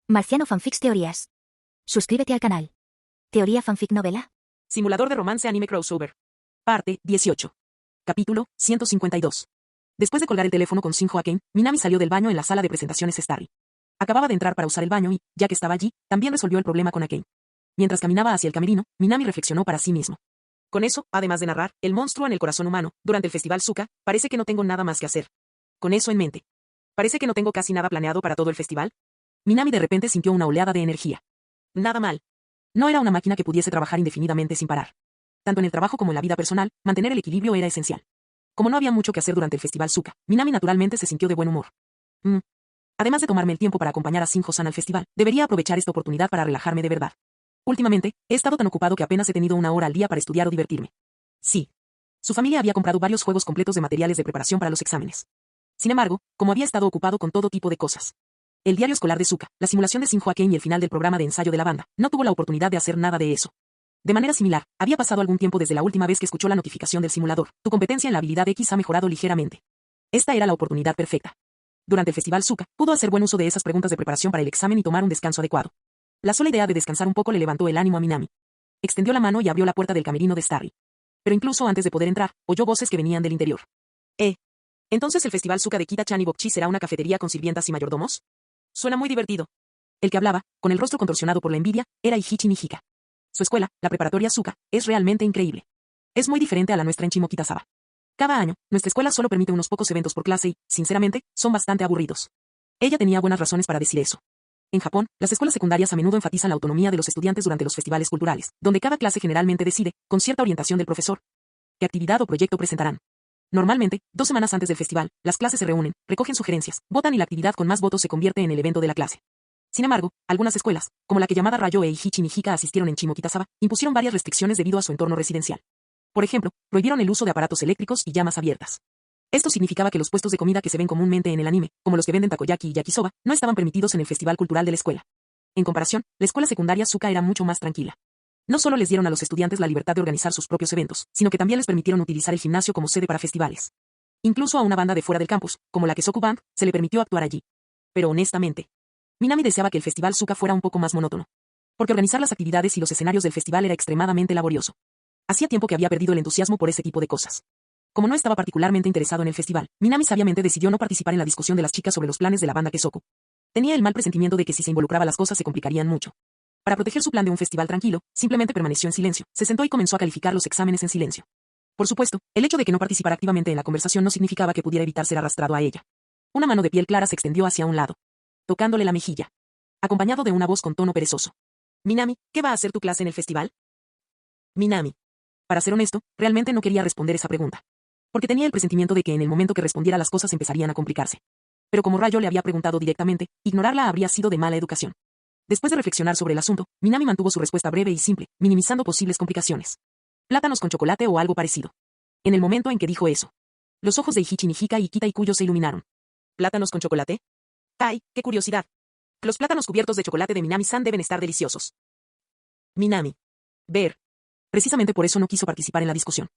Marciano Fanfics Teorías. Suscríbete al canal. Teoría Fanfic Novela. Simulador de romance anime crossover. Parte 18. Capítulo 152. Después de colgar el teléfono con Shinjo Aken, Minami salió del baño en la sala de presentaciones Starry. Acababa de entrar para usar el baño y, ya que estaba allí, también resolvió el problema con Aken. Mientras caminaba hacia el camerino, Minami reflexionó para sí mismo. Con eso, además de narrar, el monstruo en el corazón humano, durante el festival Zuka, parece que no tengo nada más que hacer. Con eso en mente. Parece que no tengo casi nada planeado para todo el festival. Minami de repente sintió una oleada de energía. Nada mal. No era una máquina que pudiese trabajar indefinidamente sin parar. Tanto en el trabajo como en la vida personal, mantener el equilibrio era esencial. Como no había mucho que hacer durante el festival Zuka, Minami naturalmente se sintió de buen humor. Además de tomarme el tiempo para acompañar a Shinjo-san al festival, debería aprovechar esta oportunidad para relajarme de verdad. Últimamente, he estado tan ocupado que apenas he tenido una hora al día para estudiar o divertirme. Sí. Su familia había comprado varios juegos completos de materiales de preparación para los exámenes. Sin embargo, como había estado ocupado con todo tipo de cosas, el diario escolar de Zuka, la simulación de Shinjo Aken y el final del programa de ensayo de la banda, no tuvo la oportunidad de hacer nada de eso. De manera similar, había pasado algún tiempo desde la última vez que escuchó la notificación del simulador. Tu competencia en la habilidad X ha mejorado ligeramente. Esta era la oportunidad perfecta. Durante el festival Zuka, pudo hacer buen uso de esas preguntas de preparación para el examen y tomar un descanso adecuado. La sola idea de descansar un poco le levantó el ánimo a Minami. Extendió la mano y abrió la puerta del camerino de Starry. Pero incluso antes de poder entrar, oyó voces que venían del interior. ¿Entonces el festival Zuka de Kita-chan y Bokchi será una cafetería con sirvientas y mayordomos? Suena muy divertido. El que hablaba, con el rostro contorsionado por la envidia, era Iichi Nijika. Su escuela, la preparatoria Zuka, es realmente increíble. Es muy diferente a la nuestra en Shimokitazawa. Cada año, nuestra escuela solo permite unos pocos eventos por clase y, sinceramente, son bastante aburridos. Ella tenía buenas razones para decir eso. En Japón, las escuelas secundarias a menudo enfatizan la autonomía de los estudiantes durante los festivales culturales, donde cada clase generalmente decide, con cierta orientación del profesor, qué actividad o proyecto presentarán. Normalmente, 2 semanas antes del festival, las clases se reúnen, recogen sugerencias, votan y la actividad con más votos se convierte en el evento de la clase. Sin embargo, algunas escuelas, como la que llamada Rayo e Iichi Nijika asistieron en Shimokitazawa, impusieron varias restricciones debido a su entorno residencial. Por ejemplo, prohibieron el uso de aparatos eléctricos y llamas abiertas. Esto significaba que los puestos de comida que se ven comúnmente en el anime, como los que venden takoyaki y yakisoba, no estaban permitidos en el festival cultural de la escuela. En comparación, la escuela secundaria Zuka era mucho más tranquila. No solo les dieron a los estudiantes la libertad de organizar sus propios eventos, sino que también les permitieron utilizar el gimnasio como sede para festivales. Incluso a una banda de fuera del campus, como la Kesoku Band, se le permitió actuar allí. Pero honestamente, Minami deseaba que el festival Zuka fuera un poco más monótono. Porque organizar las actividades y los escenarios del festival era extremadamente laborioso. Hacía tiempo que había perdido el entusiasmo por ese tipo de cosas. Como no estaba particularmente interesado en el festival, Minami sabiamente decidió no participar en la discusión de las chicas sobre los planes de la banda Kesoku. Tenía el mal presentimiento de que si se involucraba las cosas se complicarían mucho. Para proteger su plan de un festival tranquilo, simplemente permaneció en silencio, se sentó y comenzó a calificar los exámenes en silencio. Por supuesto, el hecho de que no participara activamente en la conversación no significaba que pudiera evitar ser arrastrado a ella. Una mano de piel clara se extendió hacia un lado, tocándole la mejilla, acompañado de una voz con tono perezoso. Minami, ¿qué va a hacer tu clase en el festival? Minami. Para ser honesto, realmente no quería responder esa pregunta. Porque tenía el presentimiento de que en el momento que respondiera las cosas empezarían a complicarse. Pero como Rayo le había preguntado directamente, ignorarla habría sido de mala educación. Después de reflexionar sobre el asunto, Minami mantuvo su respuesta breve y simple, minimizando posibles complicaciones. Plátanos con chocolate o algo parecido. En el momento en que dijo eso, los ojos de Iichi Nijika y Kita Ikuyo se iluminaron. ¿Plátanos con chocolate? ¡Ay, qué curiosidad! Los plátanos cubiertos de chocolate de Minami-san deben estar deliciosos. Minami. Ver. Precisamente por eso no quiso participar en la discusión.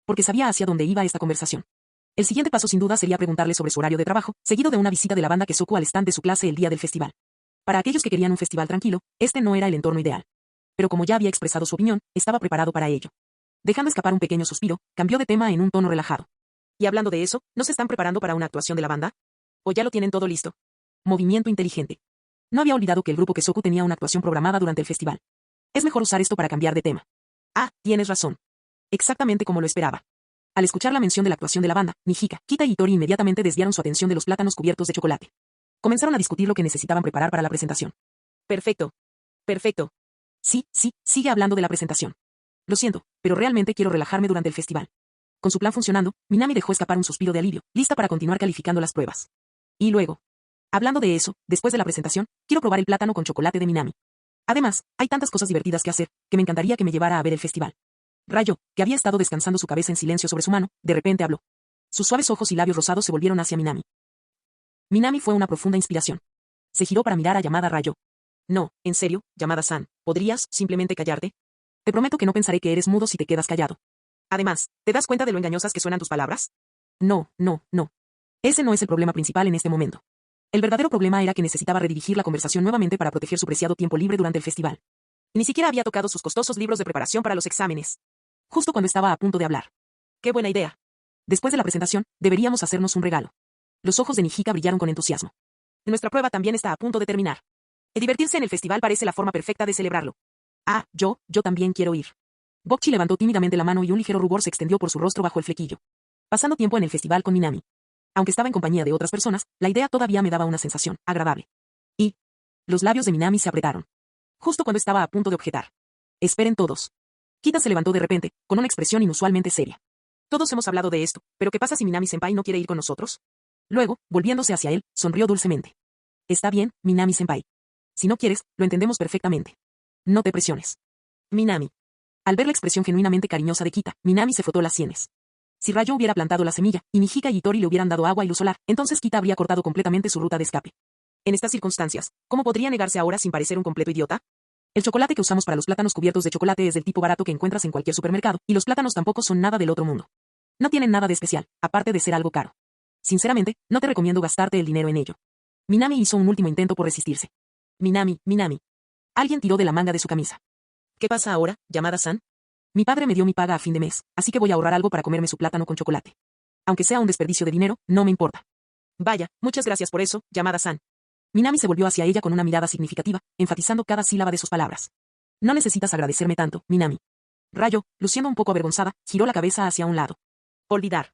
Porque sabía hacia dónde iba esta conversación. El siguiente paso sin duda sería preguntarle sobre su horario de trabajo, seguido de una visita de la banda Kesoku al stand de su clase el día del festival. Para aquellos que querían un festival tranquilo, este no era el entorno ideal. Pero como ya había expresado su opinión, estaba preparado para ello. Dejando escapar un pequeño suspiro, cambió de tema en un tono relajado. Y hablando de eso, ¿no se están preparando para una actuación de la banda? ¿O ya lo tienen todo listo? Movimiento inteligente. No había olvidado que el grupo Kesoku tenía una actuación programada durante el festival. Es mejor usar esto para cambiar de tema. Ah, tienes razón. Exactamente como lo esperaba. Al escuchar la mención de la actuación de la banda, Nijika, Kita y Tori inmediatamente desviaron su atención de los plátanos cubiertos de chocolate. Comenzaron a discutir lo que necesitaban preparar para la presentación. Perfecto. Perfecto. Sí, sigue hablando de la presentación. Lo siento, pero realmente quiero relajarme durante el festival. Con su plan funcionando, Minami dejó escapar un suspiro de alivio, lista para continuar calificando las pruebas. Y luego, hablando de eso, después de la presentación, quiero probar el plátano con chocolate de Minami. Además, hay tantas cosas divertidas que hacer, que me encantaría que me llevara a ver el festival. Rayo, que había estado descansando su cabeza en silencio sobre su mano, de repente habló. Sus suaves ojos y labios rosados se volvieron hacia Minami. Minami fue una profunda inspiración. Se giró para mirar a llamada Rayo. No, en serio, llamada-san, ¿podrías simplemente callarte? Te prometo que no pensaré que eres mudo si te quedas callado. Además, ¿te das cuenta de lo engañosas que suenan tus palabras? No. Ese no es el problema principal en este momento. El verdadero problema era que necesitaba redirigir la conversación nuevamente para proteger su preciado tiempo libre durante el festival. Ni siquiera había tocado sus costosos libros de preparación para los exámenes. Justo cuando estaba a punto de hablar. ¡Qué buena idea! Después de la presentación, deberíamos hacernos un regalo. Los ojos de Nijika brillaron con entusiasmo. Nuestra prueba también está a punto de terminar. El divertirse en el festival parece la forma perfecta de celebrarlo. Ah, yo también quiero ir. Bokchi levantó tímidamente la mano y un ligero rubor se extendió por su rostro bajo el flequillo. Pasando tiempo en el festival con Minami. Aunque estaba en compañía de otras personas, la idea todavía me daba una sensación agradable. Y los labios de Minami se apretaron. Justo cuando estaba a punto de objetar. Esperen todos. Kita se levantó de repente, con una expresión inusualmente seria. Todos hemos hablado de esto, pero ¿qué pasa si Minami-senpai no quiere ir con nosotros? Luego, volviéndose hacia él, sonrió dulcemente. Está bien, Minami-senpai. Si no quieres, lo entendemos perfectamente. No te presiones. Minami. Al ver la expresión genuinamente cariñosa de Kita, Minami se frotó las sienes. Si Rayo hubiera plantado la semilla, y Nijika y Hitori le hubieran dado agua y luz solar, entonces Kita habría cortado completamente su ruta de escape. En estas circunstancias, ¿cómo podría negarse ahora sin parecer un completo idiota? El chocolate que usamos para los plátanos cubiertos de chocolate es del tipo barato que encuentras en cualquier supermercado, y los plátanos tampoco son nada del otro mundo. No tienen nada de especial, aparte de ser algo caro. Sinceramente, no te recomiendo gastarte el dinero en ello. Minami hizo un último intento por resistirse. Minami. Alguien tiró de la manga de su camisa. ¿Qué pasa ahora, Yamada-san? Mi padre me dio mi paga a fin de mes, así que voy a ahorrar algo para comerme su plátano con chocolate. Aunque sea un desperdicio de dinero, no me importa. Vaya, muchas gracias por eso, Yamada-san. Minami se volvió hacia ella con una mirada significativa, enfatizando cada sílaba de sus palabras. No necesitas agradecerme tanto, Minami. Rayo, luciendo un poco avergonzada, giró la cabeza hacia un lado. Olvidar.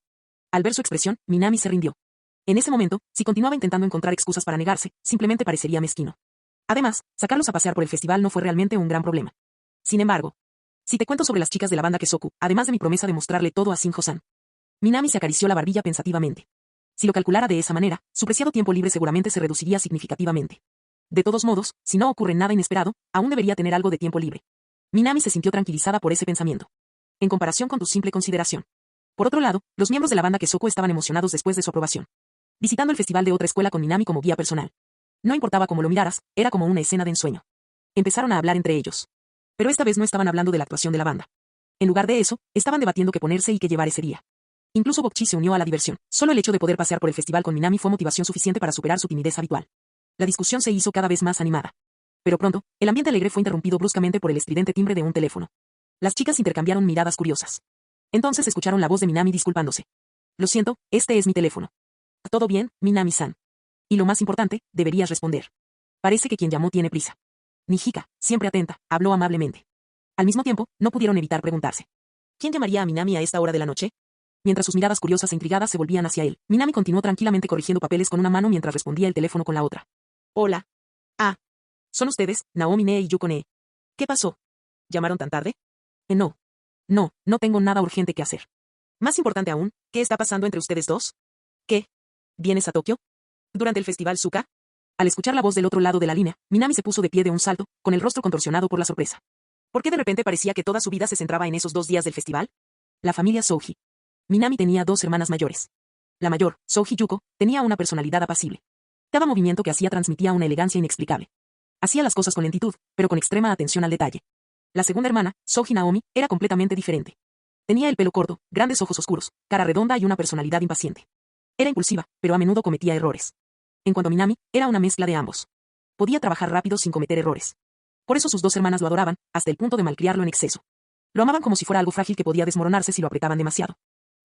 Al ver su expresión, Minami se rindió. En ese momento, si continuaba intentando encontrar excusas para negarse, simplemente parecería mezquino. Además, sacarlos a pasear por el festival no fue realmente un gran problema. Sin embargo, si te cuento sobre las chicas de la banda Kesoku, además de mi promesa de mostrarle todo a Shinjo-san. Minami se acarició la barbilla pensativamente. Si lo calculara de esa manera, su preciado tiempo libre seguramente se reduciría significativamente. De todos modos, si no ocurre nada inesperado, aún debería tener algo de tiempo libre. Minami se sintió tranquilizada por ese pensamiento. En comparación con tu simple consideración. Por otro lado, los miembros de la banda Kesoku estaban emocionados después de su aprobación. Visitando el festival de otra escuela con Minami como guía personal. No importaba cómo lo miraras, era como una escena de ensueño. Empezaron a hablar entre ellos. Pero esta vez no estaban hablando de la actuación de la banda. En lugar de eso, estaban debatiendo qué ponerse y qué llevar ese día. Incluso Bokchi se unió a la diversión. Solo el hecho de poder pasear por el festival con Minami fue motivación suficiente para superar su timidez habitual. La discusión se hizo cada vez más animada. Pero pronto, el ambiente alegre fue interrumpido bruscamente por el estridente timbre de un teléfono. Las chicas intercambiaron miradas curiosas. Entonces escucharon la voz de Minami disculpándose. Lo siento, este es mi teléfono. Todo bien, Minami-san. Y lo más importante, deberías responder. Parece que quien llamó tiene prisa. Nijika, siempre atenta, habló amablemente. Al mismo tiempo, no pudieron evitar preguntarse. ¿Quién llamaría a Minami a esta hora de la noche? Mientras sus miradas curiosas e intrigadas se volvían hacia él, Minami continuó tranquilamente corrigiendo papeles con una mano mientras respondía el teléfono con la otra. Hola. Ah. Son ustedes, Naomi Nee y Yuko Nee. ¿Qué pasó? ¿Llamaron tan tarde? No tengo nada urgente que hacer. Más importante aún, ¿qué está pasando entre ustedes dos? ¿Qué? ¿Vienes a Tokio? ¿Durante el festival Suka? Al escuchar la voz del otro lado de la línea, Minami se puso de pie de un salto, con el rostro contorsionado por la sorpresa. ¿Por qué de repente parecía que toda su vida se centraba en esos 2 días del festival? La familia Souji. Minami tenía 2 hermanas mayores. La mayor, Souji Yuko, tenía una personalidad apacible. Cada movimiento que hacía transmitía una elegancia inexplicable. Hacía las cosas con lentitud, pero con extrema atención al detalle. La segunda hermana, Souji Naomi, era completamente diferente. Tenía el pelo corto, grandes ojos oscuros, cara redonda y una personalidad impaciente. Era impulsiva, pero a menudo cometía errores. En cuanto a Minami, era una mezcla de ambos. Podía trabajar rápido sin cometer errores. Por eso sus 2 hermanas lo adoraban, hasta el punto de malcriarlo en exceso. Lo amaban como si fuera algo frágil que podía desmoronarse si lo apretaban demasiado.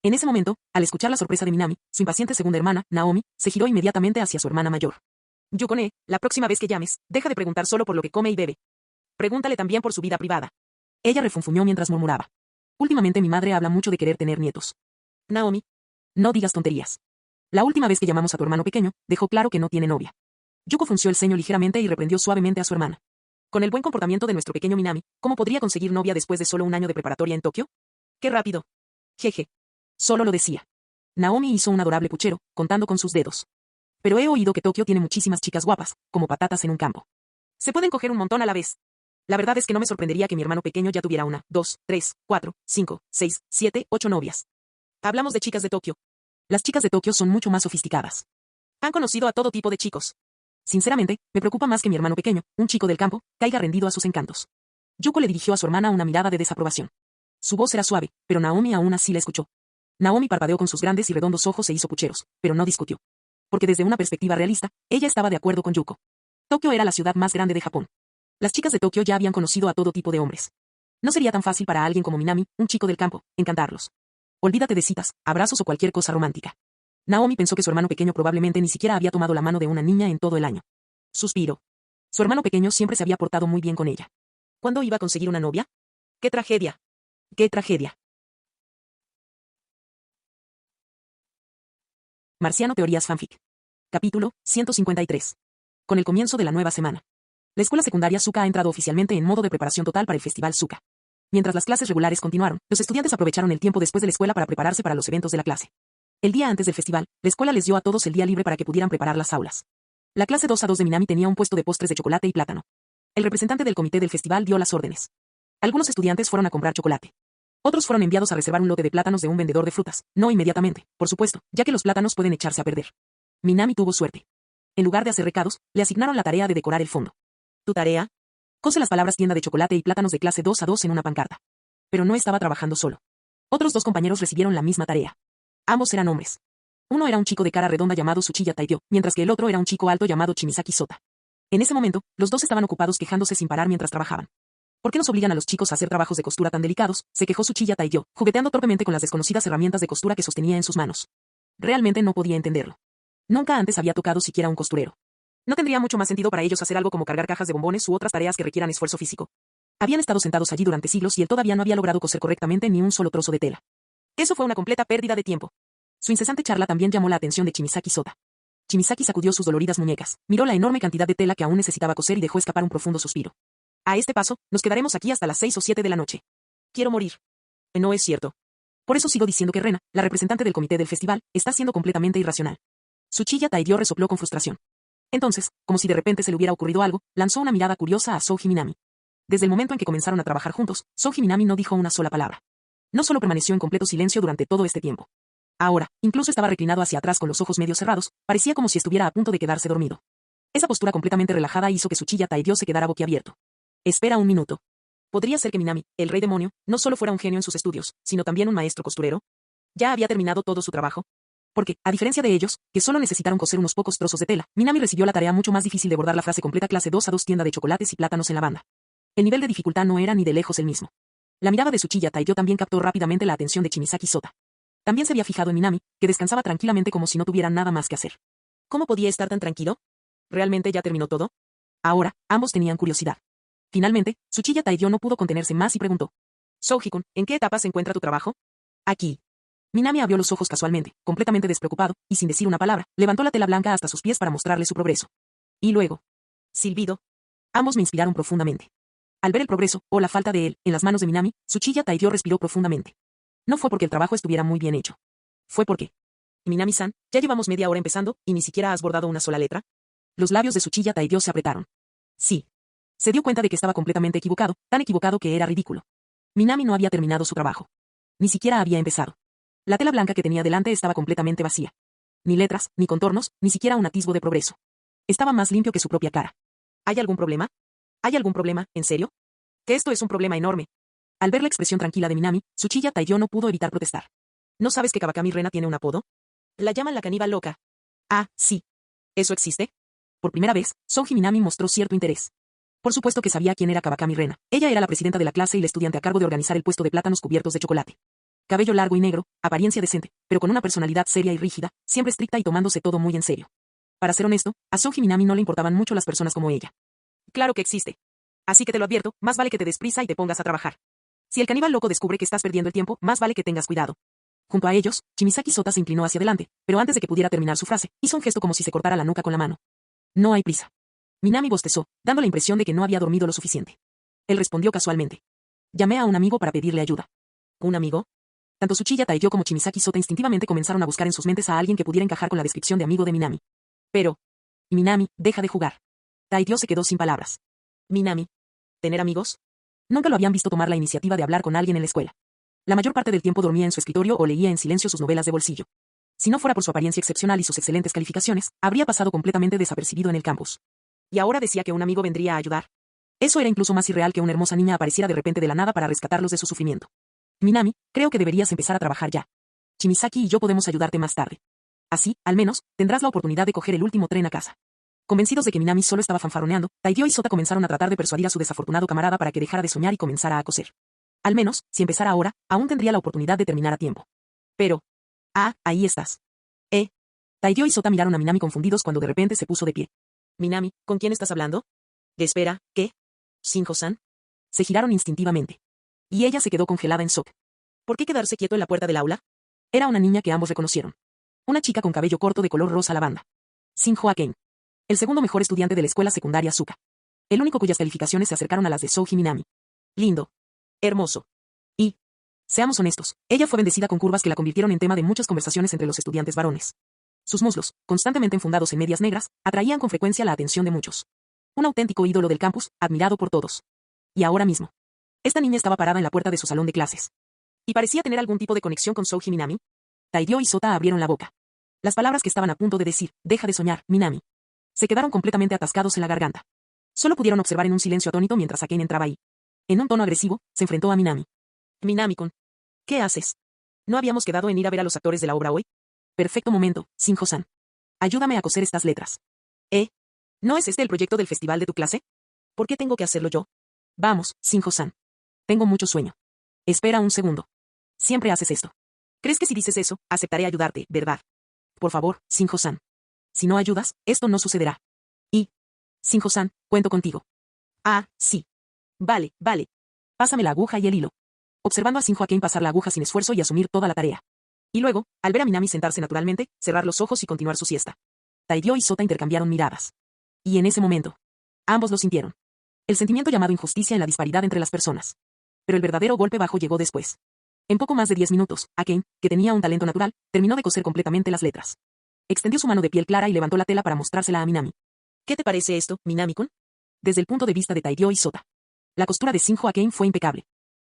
En ese momento, al escuchar la sorpresa de Minami, su impaciente segunda hermana, Naomi, se giró inmediatamente hacia su hermana mayor. Yuko-nee, la próxima vez que llames, deja de preguntar solo por lo que come y bebe. Pregúntale también por su vida privada. Ella refunfuñó mientras murmuraba. Últimamente mi madre habla mucho de querer tener nietos. Naomi. No digas tonterías. La última vez que llamamos a tu hermano pequeño, dejó claro que no tiene novia. Yuko frunció el ceño ligeramente y reprendió suavemente a su hermana. Con el buen comportamiento de nuestro pequeño Minami, ¿cómo podría conseguir novia después de solo un año de preparatoria en Tokio? ¡Qué rápido! Jeje. Solo lo decía. Naomi hizo un adorable puchero, contando con sus dedos. Pero he oído que Tokio tiene muchísimas chicas guapas, como patatas en un campo. Se pueden coger un montón a la vez. La verdad es que no me sorprendería que mi hermano pequeño ya tuviera 1, 2, 3, 4, 5, 6, 7, 8 novias. Hablamos de chicas de Tokio. Las chicas de Tokio son mucho más sofisticadas. Han conocido a todo tipo de chicos. Sinceramente, me preocupa más que mi hermano pequeño, un chico del campo, caiga rendido a sus encantos. Yuko le dirigió a su hermana una mirada de desaprobación. Su voz era suave, pero Naomi aún así la escuchó. Naomi parpadeó con sus grandes y redondos ojos e hizo pucheros, pero no discutió. porque desde una perspectiva realista, ella estaba de acuerdo con Yuko. Tokio era la ciudad más grande de Japón. Las chicas de Tokio ya habían conocido a todo tipo de hombres. No sería tan fácil para alguien como Minami, un chico del campo, encantarlos. Olvídate de citas, abrazos o cualquier cosa romántica. Naomi pensó que su hermano pequeño probablemente ni siquiera había tomado la mano de una niña en todo el año. Suspiró. Su hermano pequeño siempre se había portado muy bien con ella. ¿Cuándo iba a conseguir una novia? ¡Qué tragedia! ¡Qué tragedia! Marciano Teorías Fanfic. Capítulo 153. Con el comienzo de la nueva semana. La escuela secundaria Suka ha entrado oficialmente en modo de preparación total para el festival Suka. Mientras las clases regulares continuaron, los estudiantes aprovecharon el tiempo después de la escuela para prepararse para los eventos de la clase. El día antes del festival, la escuela les dio a todos el día libre para que pudieran preparar las aulas. La clase 2A2 de Minami tenía un puesto de postres de chocolate y plátano. El representante del comité del festival dio las órdenes. Algunos estudiantes fueron a comprar chocolate. Otros fueron enviados a reservar un lote de plátanos de un vendedor de frutas, no inmediatamente, por supuesto, ya que los plátanos pueden echarse a perder. Minami tuvo suerte. En lugar de hacer recados, le asignaron la tarea de decorar el fondo. ¿Tu tarea? Cose las palabras tienda de chocolate y plátanos de clase 2A2 en una pancarta. Pero no estaba trabajando solo. Otros dos compañeros recibieron la misma tarea. Ambos eran hombres. Uno era un chico de cara redonda llamado Tsuchiya Tairyo, mientras que el otro era un chico alto llamado Chimisaki Sota. En ese momento, los dos estaban ocupados quejándose sin parar mientras trabajaban. ¿Por qué nos obligan a los chicos a hacer trabajos de costura tan delicados?, se quejó Tsuchiya Tairyo, jugueteando torpemente con las desconocidas herramientas de costura que sostenía en sus manos. Realmente no podía entenderlo. Nunca antes había tocado siquiera un costurero. No tendría mucho más sentido para ellos hacer algo como cargar cajas de bombones u otras tareas que requieran esfuerzo físico. Habían estado sentados allí durante siglos y él todavía no había logrado coser correctamente ni un solo trozo de tela. Eso fue una completa pérdida de tiempo. Su incesante charla también llamó la atención de Chimisaki Sota. Chimisaki sacudió sus doloridas muñecas, miró la enorme cantidad de tela que aún necesitaba coser y dejó escapar un profundo suspiro. A este paso, nos quedaremos aquí hasta las 6 o 7 de la noche. Quiero morir. No es cierto. Por eso sigo diciendo que Rena, la representante del comité del festival, está siendo completamente irracional. Tsuchiya Tairyo resopló con frustración. Entonces, como si de repente se le hubiera ocurrido algo, lanzó una mirada curiosa a Souji Minami. Desde el momento en que comenzaron a trabajar juntos, Souji Minami no dijo una sola palabra. No solo permaneció en completo silencio durante todo este tiempo. Ahora, incluso estaba reclinado hacia atrás con los ojos medio cerrados, parecía como si estuviera a punto de quedarse dormido. Esa postura completamente relajada hizo que Tsuchiya Tairyo se quedara boquiabierto. Espera un minuto. ¿Podría ser que Minami, el rey demonio, no solo fuera un genio en sus estudios, sino también un maestro costurero? ¿Ya había terminado todo su trabajo? Porque, a diferencia de ellos, que solo necesitaron coser unos pocos trozos de tela, Minami recibió la tarea mucho más difícil de bordar la frase completa clase 2A2 tienda de chocolates y plátanos en la banda. El nivel de dificultad no era ni de lejos el mismo. La mirada de Tsuchiya Tairyo también captó rápidamente la atención de Chimisaki Sota. También se había fijado en Minami, que descansaba tranquilamente como si no tuviera nada más que hacer. ¿Cómo podía estar tan tranquilo? ¿Realmente ya terminó todo? Ahora, ambos tenían curiosidad. Finalmente, Tsuchiya Tairyo no pudo contenerse más y preguntó. Souji-kun, ¿en qué etapa se encuentra tu trabajo? Aquí. Minami abrió los ojos casualmente, completamente despreocupado, y sin decir una palabra, levantó la tela blanca hasta sus pies para mostrarle su progreso. Y luego. Silbido. Ambos me inspiraron profundamente. Al ver el progreso, o la falta de él, en las manos de Minami, Tsuchiya Tairyo respiró profundamente. No fue porque el trabajo estuviera muy bien hecho. Fue porque. Minami-san, ya llevamos media hora empezando, y ni siquiera has bordado una sola letra. Los labios de Tsuchiya Tairyo se apretaron. Sí. Se dio cuenta de que estaba completamente equivocado, tan equivocado que era ridículo. Minami no había terminado su trabajo. Ni siquiera había empezado. La tela blanca que tenía delante estaba completamente vacía. Ni letras, ni contornos, ni siquiera un atisbo de progreso. Estaba más limpio que su propia cara. ¿Hay algún problema? ¿Hay algún problema, en serio? Que esto es un problema enorme. Al ver la expresión tranquila de Minami, Tsuchiya Tairyo no pudo evitar protestar. ¿No sabes que Kawakami Rena tiene un apodo? La llaman la caníbal loca. Ah, sí. ¿Eso existe? Por primera vez, Souji Minami mostró cierto interés. Por supuesto que sabía quién era Kawakami Rena. Ella era la presidenta de la clase y la estudiante a cargo de organizar el puesto de plátanos cubiertos de chocolate. Cabello largo y negro, apariencia decente, pero con una personalidad seria y rígida, siempre estricta y tomándose todo muy en serio. Para ser honesto, a Souji Minami no le importaban mucho las personas como ella. Claro que existe. Así que te lo advierto, más vale que te des prisa y te pongas a trabajar. Si el caníbal loco descubre que estás perdiendo el tiempo, más vale que tengas cuidado. Junto a ellos, Chimisaki Sota se inclinó hacia adelante, pero antes de que pudiera terminar su frase, hizo un gesto como si se cortara la nuca con la mano. No hay prisa. Minami bostezó, dando la impresión de que no había dormido lo suficiente. Él respondió casualmente. Llamé a un amigo para pedirle ayuda. ¿Un amigo? Tanto Tsuchiya Tairyo como Chimisaki Sota instintivamente comenzaron a buscar en sus mentes a alguien que pudiera encajar con la descripción de amigo de Minami. Pero. Minami, deja de jugar. Tairyo se quedó sin palabras. Minami. ¿Tener amigos? Nunca lo habían visto tomar la iniciativa de hablar con alguien en la escuela. La mayor parte del tiempo dormía en su escritorio o leía en silencio sus novelas de bolsillo. Si no fuera por su apariencia excepcional y sus excelentes calificaciones, habría pasado completamente desapercibido en el campus. Y ahora decía que un amigo vendría a ayudar. Eso era incluso más irreal que una hermosa niña apareciera de repente de la nada para rescatarlos de su sufrimiento. Minami, creo que deberías empezar a trabajar ya. Chimisaki y yo podemos ayudarte más tarde. Así, al menos, tendrás la oportunidad de coger el último tren a casa. Convencidos de que Minami solo estaba fanfarroneando, Taiyo y Sota comenzaron a tratar de persuadir a su desafortunado camarada para que dejara de soñar y comenzara a coser. Al menos, si empezara ahora, aún tendría la oportunidad de terminar a tiempo. Pero... Ah, ahí estás. Taiyo y Sota miraron a Minami confundidos cuando de repente se puso de pie. Minami, ¿con quién estás hablando? Espera, ¿qué? ¿Shinjo-san? Se giraron instintivamente. Y ella se quedó congelada en shock. ¿Por qué quedarse quieto en la puerta del aula? Era una niña que ambos reconocieron. Una chica con cabello corto de color rosa lavanda. Shinjo Aken. El segundo mejor estudiante de la escuela secundaria Suka. El único cuyas calificaciones se acercaron a las de Souji Minami. Lindo. Hermoso. Y, seamos honestos, ella fue bendecida con curvas que la convirtieron en tema de muchas conversaciones entre los estudiantes varones. Sus muslos, constantemente enfundados en medias negras, atraían con frecuencia la atención de muchos. Un auténtico ídolo del campus, admirado por todos. Y ahora mismo. Esta niña estaba parada en la puerta de su salón de clases. Y parecía tener algún tipo de conexión con Souji Minami. Taiyo y Sota abrieron la boca. Las palabras que estaban a punto de decir, deja de soñar, Minami, se quedaron completamente atascados en la garganta. Solo pudieron observar en un silencio atónito mientras Aken entraba ahí. En un tono agresivo, se enfrentó a Minami. Minami-kun, ¿qué haces? ¿No habíamos quedado en ir a ver a los actores de la obra hoy? Perfecto momento, Shinjo-san. Ayúdame a coser estas letras. ¿No es este el proyecto del festival de tu clase? ¿Por qué tengo que hacerlo yo? Vamos, Shinjo-san. Tengo mucho sueño. Espera un segundo. Siempre haces esto. ¿Crees que si dices eso, aceptaré ayudarte, verdad? Por favor, Shinjo-san. Si no ayudas, esto no sucederá. Y, Shinjo-san, cuento contigo. Ah, sí. Vale. Pásame la aguja y el hilo. Observando a Shinjo Aken pasar la aguja sin esfuerzo y asumir toda la tarea. Y luego, al ver a Minami sentarse naturalmente, cerrar los ojos y continuar su siesta. Taiyo y Sota intercambiaron miradas. Y en ese momento, ambos lo sintieron. El sentimiento llamado injusticia en la disparidad entre las personas. Pero el verdadero golpe bajo llegó después. En poco más de 10 minutos, Aken, que tenía un talento natural, terminó de coser completamente las letras. Extendió su mano de piel clara y levantó la tela para mostrársela a Minami. ¿Qué te parece esto, Minami-kun? Desde el punto de vista de Taiyo y Sota. La costura de Shinjo Aken fue impecable.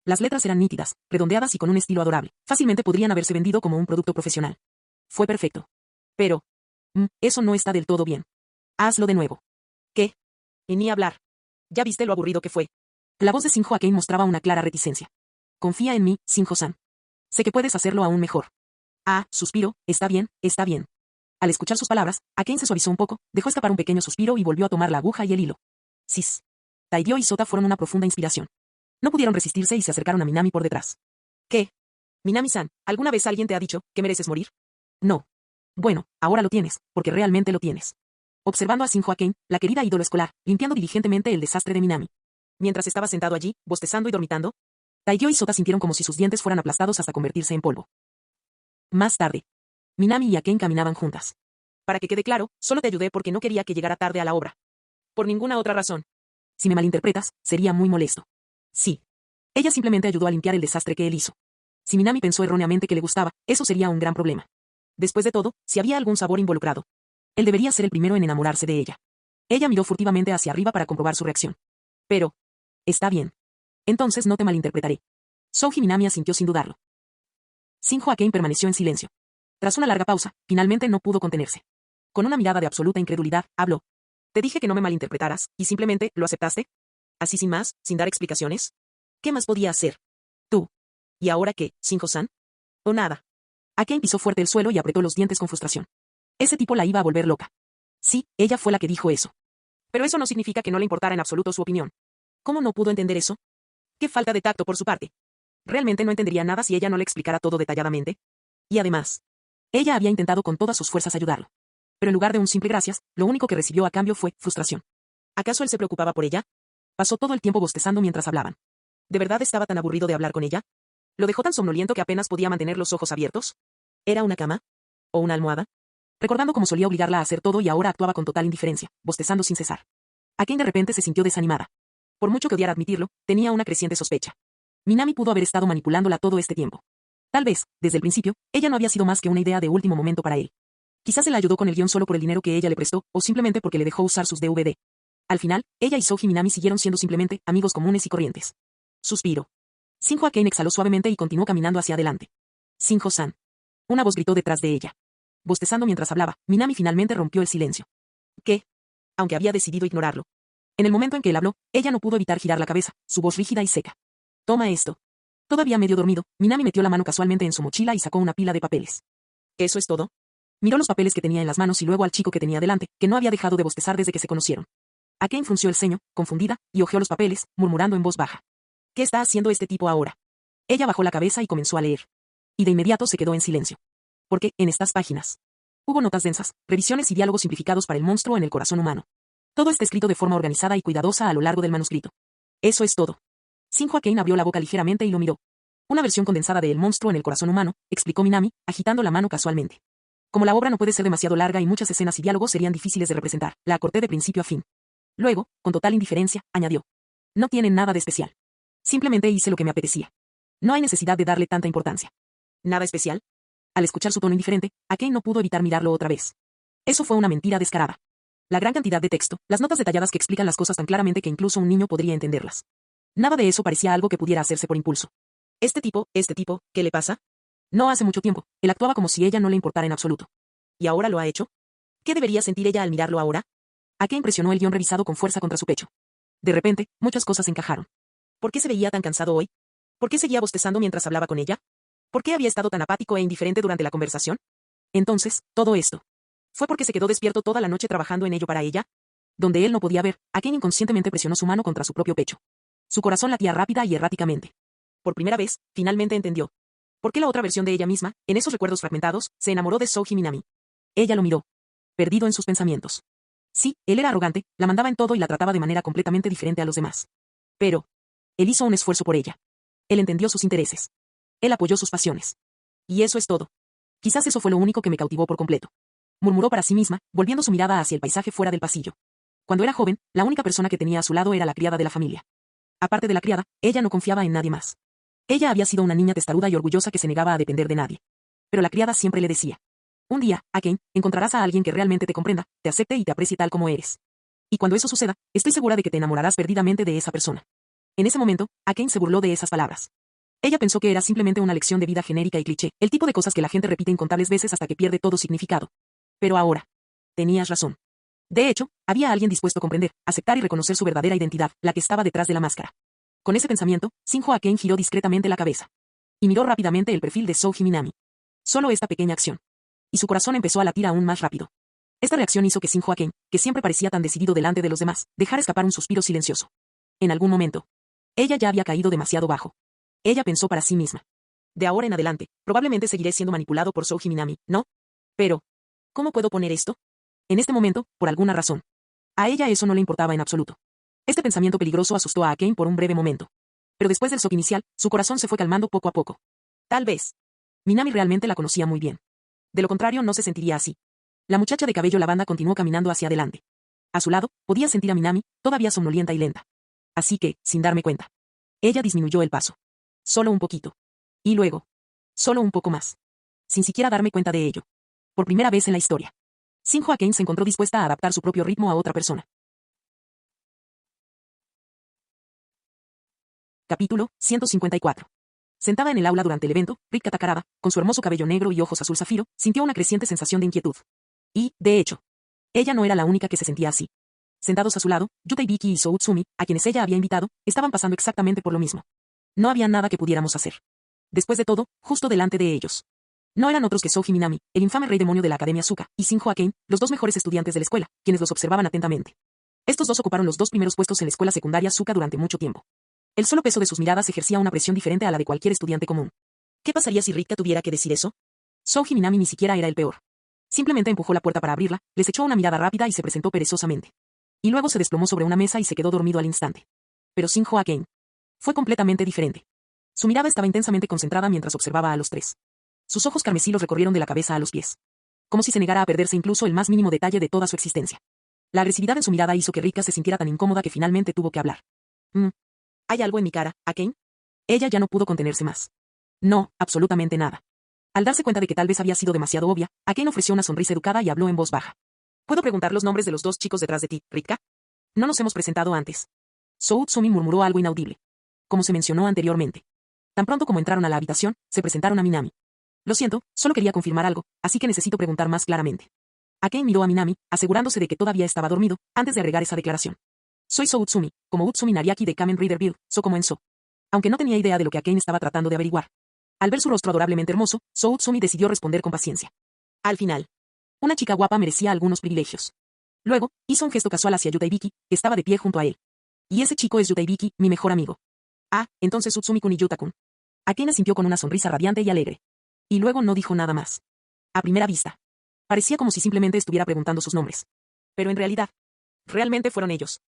Las letras eran nítidas, redondeadas y con un estilo adorable. Fácilmente podrían haberse vendido como un producto profesional. Fue perfecto. Pero... eso no está del todo bien. Hazlo de nuevo. ¿Qué? Y ni hablar. Ya viste lo aburrido que fue. La voz de Shinjo Aken mostraba una clara reticencia. Confía en mí, Shinjo-san. Sé que puedes hacerlo aún mejor. Ah, suspiro, está bien. Al escuchar sus palabras, Aken se suavizó un poco, dejó escapar un pequeño suspiro y volvió a tomar la aguja y el hilo. Sis. Taiyo y Sota fueron una profunda inspiración. No pudieron resistirse y se acercaron a Minami por detrás. ¿Qué? Minami-san, ¿alguna vez alguien te ha dicho que mereces morir? No. Bueno, ahora lo tienes, porque realmente lo tienes. Observando a Shinjo Aken, la querida ídolo escolar, limpiando diligentemente el desastre de Minami. Mientras estaba sentado allí, bostezando y dormitando, Taiyo y Sota sintieron como si sus dientes fueran aplastados hasta convertirse en polvo. Más tarde, Minami y Aken caminaban juntas. Para que quede claro, solo te ayudé porque no quería que llegara tarde a la obra. Por ninguna otra razón. Si me malinterpretas, sería muy molesto. Sí. Ella simplemente ayudó a limpiar el desastre que él hizo. Si Minami pensó erróneamente que le gustaba, eso sería un gran problema. Después de todo, si había algún sabor involucrado, él debería ser el primero en enamorarse de ella. Ella miró furtivamente hacia arriba para comprobar su reacción. Pero, está bien. Entonces no te malinterpretaré. Souji Minami asintió sin dudarlo. Shinjo Aken permaneció en silencio. Tras una larga pausa, finalmente no pudo contenerse. Con una mirada de absoluta incredulidad, habló. Te dije que no me malinterpretaras, y simplemente, ¿lo aceptaste? Así sin más, sin dar explicaciones. ¿Qué más podía hacer? Tú. ¿Y ahora qué, Shinjo-san? O nada. Aken pisó fuerte el suelo y apretó los dientes con frustración. Ese tipo la iba a volver loca. Sí, ella fue la que dijo eso. Pero eso no significa que no le importara en absoluto su opinión. ¿Cómo no pudo entender eso? Qué falta de tacto por su parte. Realmente no entendería nada si ella no le explicara todo detalladamente. Y además, ella había intentado con todas sus fuerzas ayudarlo. Pero en lugar de un simple gracias, lo único que recibió a cambio fue frustración. ¿Acaso él se preocupaba por ella? Pasó todo el tiempo bostezando mientras hablaban. ¿De verdad estaba tan aburrido de hablar con ella? ¿Lo dejó tan somnoliento que apenas podía mantener los ojos abiertos? ¿Era una cama? ¿O una almohada? Recordando cómo solía obligarla a hacer todo y ahora actuaba con total indiferencia, bostezando sin cesar. Aken de repente se sintió desanimada. Por mucho que odiara admitirlo, tenía una creciente sospecha. Minami pudo haber estado manipulándola todo este tiempo. Tal vez, desde el principio, ella no había sido más que una idea de último momento para él. Quizás se la ayudó con el guión solo por el dinero que ella le prestó, o simplemente porque le dejó usar sus DVD. Al final, ella y Souji Minami siguieron siendo simplemente amigos comunes y corrientes. Suspiro. Shinjo Aken exhaló suavemente y continuó caminando hacia adelante. Shinjo-san. Una voz gritó detrás de ella. Bostezando mientras hablaba, Minami finalmente rompió el silencio. ¿Qué? Aunque había decidido ignorarlo. En el momento en que él habló, ella no pudo evitar girar la cabeza, su voz rígida y seca. Toma esto. Todavía medio dormido, Minami metió la mano casualmente en su mochila y sacó una pila de papeles. ¿Eso es todo? Miró los papeles que tenía en las manos y luego al chico que tenía delante, que no había dejado de bostezar desde que se conocieron. Akane frunció el ceño, confundida, y hojeó los papeles, murmurando en voz baja. ¿Qué está haciendo este tipo ahora? Ella bajó la cabeza y comenzó a leer. Y de inmediato se quedó en silencio. Porque, en estas páginas, hubo notas densas, revisiones y diálogos simplificados para el monstruo en el corazón humano. Todo está escrito de forma organizada y cuidadosa a lo largo del manuscrito. Eso es todo. Shinjo Akane abrió la boca ligeramente y lo miró. Una versión condensada de El monstruo en el corazón humano, explicó Minami, agitando la mano casualmente. Como la obra no puede ser demasiado larga y muchas escenas y diálogos serían difíciles de representar, la acorté de principio a fin. Luego, con total indiferencia, añadió. No tiene nada de especial. Simplemente hice lo que me apetecía. No hay necesidad de darle tanta importancia. ¿Nada especial? Al escuchar su tono indiferente, Akane no pudo evitar mirarlo otra vez. Eso fue una mentira descarada. La gran cantidad de texto, las notas detalladas que explican las cosas tan claramente que incluso un niño podría entenderlas. Nada de eso parecía algo que pudiera hacerse por impulso. Este tipo, ¿qué le pasa? No hace mucho tiempo, él actuaba como si ella no le importara en absoluto. ¿Y ahora lo ha hecho? ¿Qué debería sentir ella al mirarlo ahora? Akane presionó el guión revisado con fuerza contra su pecho. De repente, muchas cosas encajaron. ¿Por qué se veía tan cansado hoy? ¿Por qué seguía bostezando mientras hablaba con ella? ¿Por qué había estado tan apático e indiferente durante la conversación? Entonces, todo esto. ¿Fue porque se quedó despierto toda la noche trabajando en ello para ella? Donde él no podía ver, Akane inconscientemente presionó su mano contra su propio pecho. Su corazón latía rápida y erráticamente. Por primera vez, finalmente entendió. ¿Por qué la otra versión de ella misma, en esos recuerdos fragmentados, se enamoró de Souji Minami? Ella lo miró. Perdido en sus pensamientos. Sí, él era arrogante, la mandaba en todo y la trataba de manera completamente diferente a los demás. Pero, él hizo un esfuerzo por ella. Él entendió sus intereses. Él apoyó sus pasiones. Y eso es todo. Quizás eso fue lo único que me cautivó por completo. Murmuró para sí misma, volviendo su mirada hacia el paisaje fuera del pasillo. Cuando era joven, la única persona que tenía a su lado era la criada de la familia. Aparte de la criada, ella no confiaba en nadie más. Ella había sido una niña testaruda y orgullosa que se negaba a depender de nadie. Pero la criada siempre le decía. Un día, Akane, encontrarás a alguien que realmente te comprenda, te acepte y te aprecie tal como eres. Y cuando eso suceda, estoy segura de que te enamorarás perdidamente de esa persona. En ese momento, Akane se burló de esas palabras. Ella pensó que era simplemente una lección de vida genérica y cliché, el tipo de cosas que la gente repite incontables veces hasta que pierde todo significado. Pero ahora. Tenías razón. De hecho, había alguien dispuesto a comprender, aceptar y reconocer su verdadera identidad, la que estaba detrás de la máscara. Con ese pensamiento, Shinjo Akane giró discretamente la cabeza. Y miró rápidamente el perfil de Souji Minami. Solo esta pequeña acción. Y su corazón empezó a latir aún más rápido. Esta reacción hizo que Shinjo Akane, que siempre parecía tan decidido delante de los demás, dejara escapar un suspiro silencioso. En algún momento. Ella ya había caído demasiado bajo. Ella pensó para sí misma. De ahora en adelante, probablemente seguiré siendo manipulado por Souji Minami, ¿no? Pero, ¿cómo puedo poner esto? En este momento, por alguna razón. A ella eso no le importaba en absoluto. Este pensamiento peligroso asustó a Akane por un breve momento. Pero después del shock inicial, su corazón se fue calmando poco a poco. Tal vez. Minami realmente la conocía muy bien. De lo contrario no se sentiría así. La muchacha de cabello lavanda continuó caminando hacia adelante. A su lado, podía sentir a Minami, todavía somnolienta y lenta. Así que, sin darme cuenta. Ella disminuyó el paso. Solo un poquito. Y luego. Solo un poco más. Sin siquiera darme cuenta de ello. Por primera vez en la historia. Shinjo Akane se encontró dispuesta a adaptar su propio ritmo a otra persona. Capítulo 154. Sentada en el aula durante el evento, Rika Takarada, con su hermoso cabello negro y ojos azul zafiro, sintió una creciente sensación de inquietud. Y, de hecho, ella no era la única que se sentía así. Sentados a su lado, Yuta Ibiki y Soutsumi, a quienes ella había invitado, estaban pasando exactamente por lo mismo. No había nada que pudiéramos hacer. Después de todo, justo delante de ellos. No eran otros que Souji Minami, el infame rey demonio de la Academia Asuka, y Shinjo Akane, los dos mejores estudiantes de la escuela, quienes los observaban atentamente. Estos dos ocuparon los dos primeros puestos en la escuela secundaria Asuka durante mucho tiempo. El solo peso de sus miradas ejercía una presión diferente a la de cualquier estudiante común. ¿Qué pasaría si Rika tuviera que decir eso? Souji Minami ni siquiera era el peor. Simplemente empujó la puerta para abrirla, les echó una mirada rápida y se presentó perezosamente. Y luego se desplomó sobre una mesa y se quedó dormido al instante. Pero Shinjo Akane fue completamente diferente. Su mirada estaba intensamente concentrada mientras observaba a los tres. Sus ojos carmesí los recorrieron de la cabeza a los pies. Como si se negara a perderse incluso el más mínimo detalle de toda su existencia. La agresividad en su mirada hizo que Rika se sintiera tan incómoda que finalmente tuvo que hablar. ¿Hay algo en mi cara, Akane? Ella ya no pudo contenerse más. No, absolutamente nada. Al darse cuenta de que tal vez había sido demasiado obvia, Akane ofreció una sonrisa educada y habló en voz baja. ¿Puedo preguntar los nombres de los dos chicos detrás de ti, Rika? No nos hemos presentado antes. Soutsumi murmuró algo inaudible. Como se mencionó anteriormente. Tan pronto como entraron a la habitación, se presentaron a Minami. Lo siento, solo quería confirmar algo, así que necesito preguntar más claramente. Akane miró a Minami, asegurándose de que todavía estaba dormido, antes de agregar esa declaración. Soy Soutsumi, como Utsumi Nariaki de Kamen Rider Build, so como en So. Aunque no tenía idea de lo que Akane estaba tratando de averiguar. Al ver su rostro adorablemente hermoso, Soutsumi decidió responder con paciencia. Al final. Una chica guapa merecía algunos privilegios. Luego, hizo un gesto casual hacia Yuta Ibiki, que estaba de pie junto a él. Y ese chico es Yuta Ibiki, mi mejor amigo. Ah, entonces Utsumi-kun y Yuta-kun. Akane asintió con una sonrisa radiante y alegre. Y luego no dijo nada más. A primera vista. Parecía como si simplemente estuviera preguntando sus nombres. Pero en realidad, realmente fueron ellos.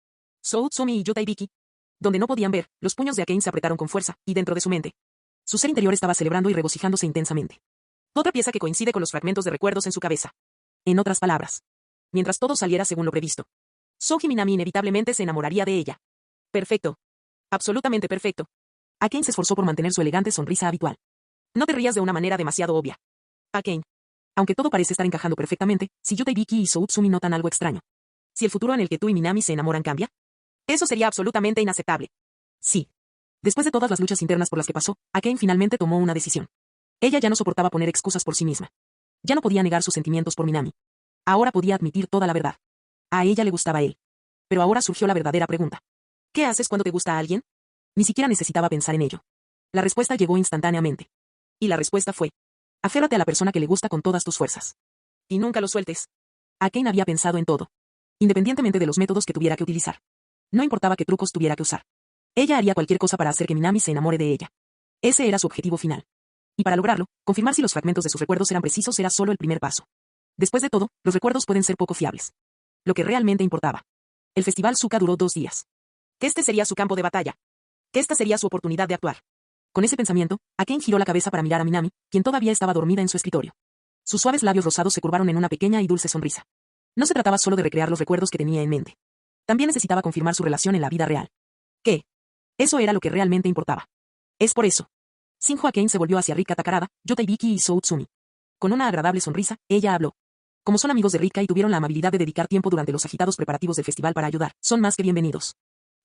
So Utsumi y Yuta Ibiki. Donde no podían ver, los puños de Akane se apretaron con fuerza, y dentro de su mente. Su ser interior estaba celebrando y regocijándose intensamente. Otra pieza que coincide con los fragmentos de recuerdos en su cabeza. En otras palabras, mientras todo saliera según lo previsto, Soji Minami inevitablemente se enamoraría de ella. Perfecto. Absolutamente perfecto. Akane se esforzó por mantener su elegante sonrisa habitual. No te rías de una manera demasiado obvia. Akane. Aunque todo parece estar encajando perfectamente, si Yuta Ibiki y So Utsumi notan algo extraño. Si el futuro en el que tú y Minami se enamoran cambia, eso sería absolutamente inaceptable. Sí. Después de todas las luchas internas por las que pasó, Akane finalmente tomó una decisión. Ella ya no soportaba poner excusas por sí misma. Ya no podía negar sus sentimientos por Minami. Ahora podía admitir toda la verdad. A ella le gustaba él. Pero ahora surgió la verdadera pregunta. ¿Qué haces cuando te gusta a alguien? Ni siquiera necesitaba pensar en ello. La respuesta llegó instantáneamente. Y la respuesta fue: aférrate a la persona que le gusta con todas tus fuerzas. Y nunca lo sueltes. Akane había pensado en todo. Independientemente de los métodos que tuviera que utilizar. No importaba qué trucos tuviera que usar. Ella haría cualquier cosa para hacer que Minami se enamore de ella. Ese era su objetivo final. Y para lograrlo, confirmar si los fragmentos de sus recuerdos eran precisos era solo el primer paso. Después de todo, los recuerdos pueden ser poco fiables. Lo que realmente importaba. El festival Suka duró 2 días. Que este sería su campo de batalla. Que esta sería su oportunidad de actuar. Con ese pensamiento, Akane giró la cabeza para mirar a Minami, quien todavía estaba dormida en su escritorio. Sus suaves labios rosados se curvaron en una pequeña y dulce sonrisa. No se trataba solo de recrear los recuerdos que tenía en mente. También necesitaba confirmar su relación en la vida real. ¿Qué? Eso era lo que realmente importaba. Es por eso. Shinjo Akane se volvió hacia Rika Takarada, Yuta Ibiki y So Utsumi. Con una agradable sonrisa, ella habló. Como son amigos de Rika y tuvieron la amabilidad de dedicar tiempo durante los agitados preparativos del festival para ayudar, son más que bienvenidos.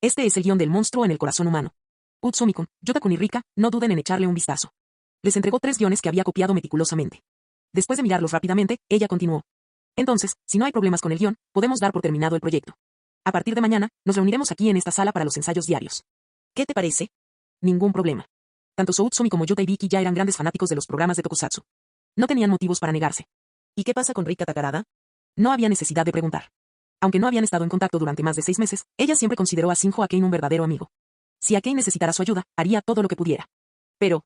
Este es el guión del monstruo en el corazón humano. Utsumi-kun, Yuta-kun y Rika, no duden en echarle un vistazo. Les entregó 3 guiones que había copiado meticulosamente. Después de mirarlos rápidamente, ella continuó. Entonces, si no hay problemas con el guión, podemos dar por terminado el proyecto. A partir de mañana, nos reuniremos aquí en esta sala para los ensayos diarios. ¿Qué te parece? Ningún problema. Tanto So Utsumi como Yuta Ibiki ya eran grandes fanáticos de los programas de Tokusatsu. No tenían motivos para negarse. ¿Y qué pasa con Rika Takarada? No había necesidad de preguntar. Aunque no habían estado en contacto durante más de 6 meses, ella siempre consideró a Shinjo Akane un verdadero amigo. Si Akane necesitara su ayuda, haría todo lo que pudiera. Pero,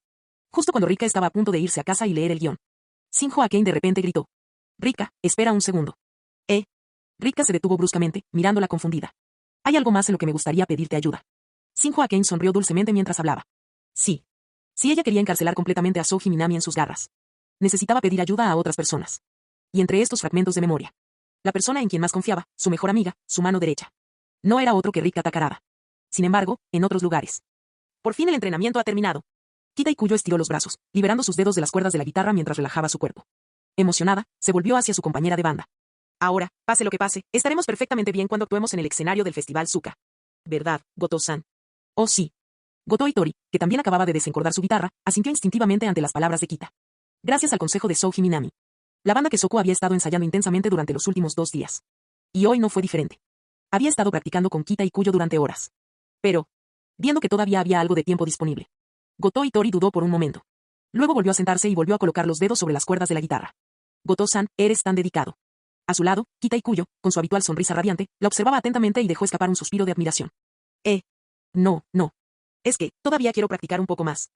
justo cuando Rika estaba a punto de irse a casa y leer el guión, Shinjo Akane de repente gritó. Rika, espera un segundo. Rika se detuvo bruscamente, mirándola confundida. Hay algo más en lo que me gustaría pedirte ayuda. Shinjo Akane sonrió dulcemente mientras hablaba. Sí. Si ella quería encarcelar completamente a Soji Minami en sus garras, necesitaba pedir ayuda a otras personas. Y entre estos fragmentos de memoria, la persona en quien más confiaba, su mejor amiga, su mano derecha. No era otro que Rika Takarada. Sin embargo, en otros lugares. Por fin el entrenamiento ha terminado. Kita Ikuyo estiró los brazos, liberando sus dedos de las cuerdas de la guitarra mientras relajaba su cuerpo. Emocionada, se volvió hacia su compañera de banda. Ahora, pase lo que pase, estaremos perfectamente bien cuando actuemos en el escenario del Festival Suka. ¿Verdad, Goto-san? Oh sí. Goto Itori, que también acababa de desencordar su guitarra, asintió instintivamente ante las palabras de Kita. Gracias al consejo de Soji Minami. La banda Kesoko había estado ensayando intensamente durante los últimos 2 días. Y hoy no fue diferente. Había estado practicando con Kita Ikuyo durante horas. Pero, viendo que todavía había algo de tiempo disponible, Goto Itori dudó por un momento. Luego volvió a sentarse y volvió a colocar los dedos sobre las cuerdas de la guitarra. Goto-san, eres tan dedicado. A su lado, Kita Ikuyo, con su habitual sonrisa radiante, la observaba atentamente y dejó escapar un suspiro de admiración. No. Es que, todavía quiero practicar un poco más.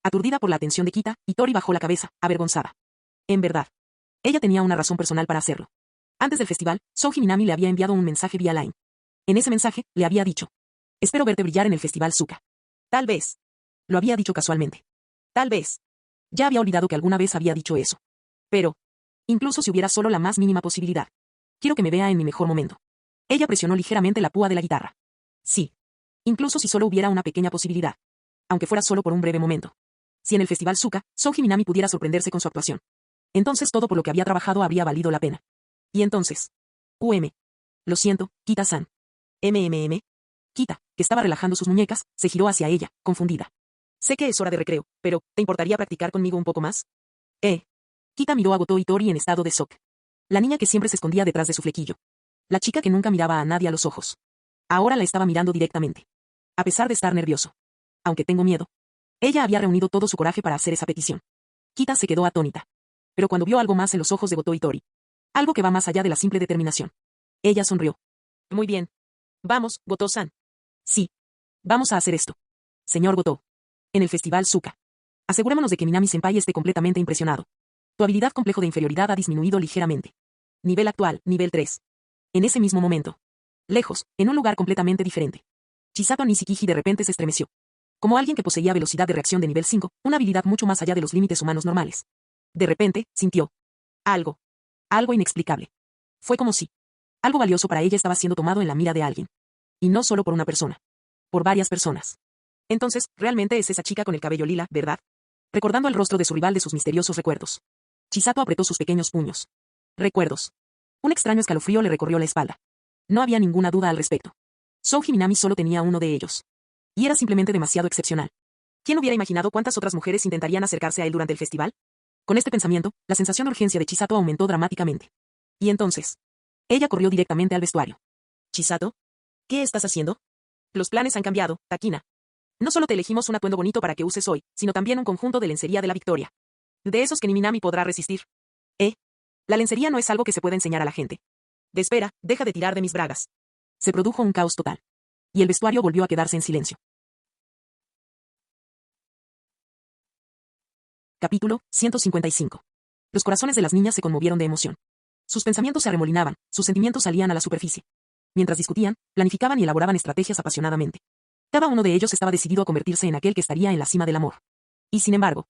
Aturdida por la atención de Kita, Itori bajó la cabeza, avergonzada. En verdad. Ella tenía una razón personal para hacerlo. Antes del festival, Soji Minami le había enviado un mensaje vía Line. En ese mensaje, le había dicho: espero verte brillar en el Festival Suka. Tal vez. Lo había dicho casualmente. Tal vez. Ya había olvidado que alguna vez había dicho eso. Pero, incluso si hubiera solo la más mínima posibilidad, quiero que me vea en mi mejor momento. Ella presionó ligeramente la púa de la guitarra. Sí. Incluso si solo hubiera una pequeña posibilidad. Aunque fuera solo por un breve momento. Si en el Festival Suka, Soji Minami pudiera sorprenderse con su actuación. Entonces todo por lo que había trabajado habría valido la pena. Y entonces. Lo siento, Kita-san. Kita, que estaba relajando sus muñecas, se giró hacia ella, confundida. Sé que es hora de recreo, pero, ¿te importaría practicar conmigo un poco más? Kita miró a Goto Itori en estado de shock. La niña que siempre se escondía detrás de su flequillo. La chica que nunca miraba a nadie a los ojos. Ahora la estaba mirando directamente. A pesar de estar nervioso. Aunque tengo miedo. Ella había reunido todo su coraje para hacer esa petición. Kita se quedó atónita. Pero cuando vio algo más en los ojos de Goto Itori, Algo que va más allá de la simple determinación. Ella sonrió. Muy bien. Vamos, Goto-san. Sí. Vamos a hacer esto. Señor Goto. En el festival Suka. Asegurémonos de que Minami-senpai esté completamente impresionado. Tu habilidad complejo de inferioridad ha disminuido ligeramente. Nivel actual, nivel 3. En ese mismo momento. Lejos, en un lugar completamente diferente. Chisato Nishikiji de repente se estremeció. Como alguien que poseía velocidad de reacción de nivel 5, una habilidad mucho más allá de los límites humanos normales. De repente, sintió. Algo. Algo inexplicable. Fue como si algo valioso para ella estaba siendo tomado en la mira de alguien. Y no solo por una persona. Por varias personas. Entonces, realmente es esa chica con el cabello lila, ¿verdad? Recordando el rostro de su rival de sus misteriosos recuerdos. Chisato apretó sus pequeños puños. Recuerdos. Un extraño escalofrío le recorrió la espalda. No había ninguna duda al respecto. Souji Minami solo tenía uno de ellos. Y era simplemente demasiado excepcional. ¿Quién hubiera imaginado cuántas otras mujeres intentarían acercarse a él durante el festival? Con este pensamiento, la sensación de urgencia de Chisato aumentó dramáticamente. Y entonces, ella corrió directamente al vestuario. ¿Chisato? ¿Qué estás haciendo? Los planes han cambiado, Takina. No solo te elegimos un atuendo bonito para que uses hoy, sino también un conjunto de lencería de la victoria. De esos que ni Minami podrá resistir. La lencería no es algo que se pueda enseñar a la gente. Espera, deja de tirar de mis bragas. Se produjo un caos total. Y el vestuario volvió a quedarse en silencio. Capítulo 155. Los corazones de las niñas se conmovieron de emoción. Sus pensamientos se arremolinaban, sus sentimientos salían a la superficie. Mientras discutían, planificaban y elaboraban estrategias apasionadamente. Cada uno de ellos estaba decidido a convertirse en aquel que estaría en la cima del amor. Y sin embargo,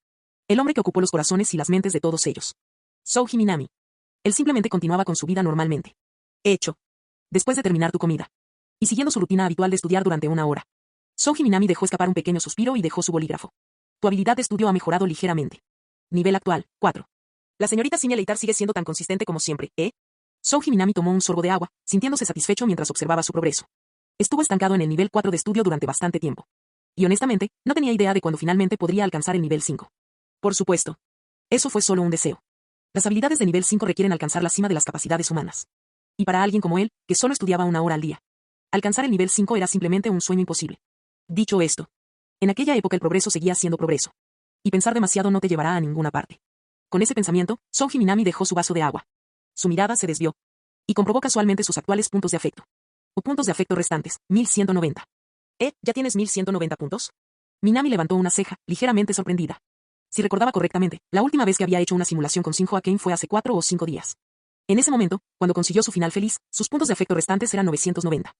el hombre que ocupó los corazones y las mentes de todos ellos. Souji Minami. Él simplemente continuaba con su vida normalmente. Hecho. Después de terminar tu comida. Y siguiendo su rutina habitual de estudiar durante una hora. Souji Minami dejó escapar un pequeño suspiro y dejó su bolígrafo. Tu habilidad de estudio ha mejorado ligeramente. Nivel actual, 4. La señorita Sinia Leitar sigue siendo tan consistente como siempre, ¿eh? Souji Minami tomó un sorbo de agua, sintiéndose satisfecho mientras observaba su progreso. Estuvo estancado en el nivel 4 de estudio durante bastante tiempo. Y honestamente, no tenía idea de cuándo finalmente podría alcanzar el nivel 5. Por supuesto. Eso fue solo un deseo. Las habilidades de nivel 5 requieren alcanzar la cima de las capacidades humanas. Y para alguien como él, que solo estudiaba una hora al día, alcanzar el nivel 5 era simplemente un sueño imposible. Dicho esto, en aquella época el progreso seguía siendo progreso. Y pensar demasiado no te llevará a ninguna parte. Con ese pensamiento, Souji Minami dejó su vaso de agua. Su mirada se desvió. Y comprobó casualmente sus actuales puntos de afecto. O puntos de afecto restantes, 1190. ¿Ya tienes 1190 puntos? Minami levantó una ceja, ligeramente sorprendida. Si recordaba correctamente, la última vez que había hecho una simulación con Shinjo Akane fue hace 4 o 5 días. En ese momento, cuando consiguió su final feliz, sus puntos de afecto restantes eran 990.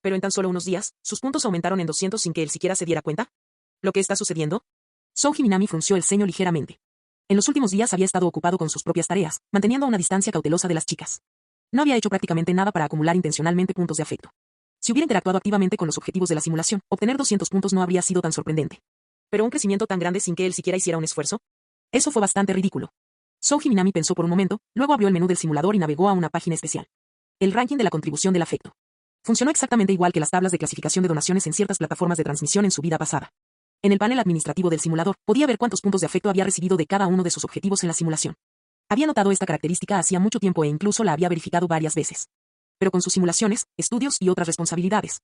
Pero en tan solo unos días, sus puntos aumentaron en 200 sin que él siquiera se diera cuenta. ¿Lo que está sucediendo? Souji Minami frunció el ceño ligeramente. En los últimos días había estado ocupado con sus propias tareas, manteniendo una distancia cautelosa de las chicas. No había hecho prácticamente nada para acumular intencionalmente puntos de afecto. Si hubiera interactuado activamente con los objetivos de la simulación, obtener 200 puntos no habría sido tan sorprendente. Pero un crecimiento tan grande sin que él siquiera hiciera un esfuerzo. Eso fue bastante ridículo. Souji Minami pensó por un momento, luego abrió el menú del simulador y navegó a una página especial. El ranking de la contribución del afecto. Funcionó exactamente igual que las tablas de clasificación de donaciones en ciertas plataformas de transmisión en su vida pasada. En el panel administrativo del simulador, podía ver cuántos puntos de afecto había recibido de cada uno de sus objetivos en la simulación. Había notado esta característica hacía mucho tiempo e incluso la había verificado varias veces. Pero con sus simulaciones, estudios y otras responsabilidades.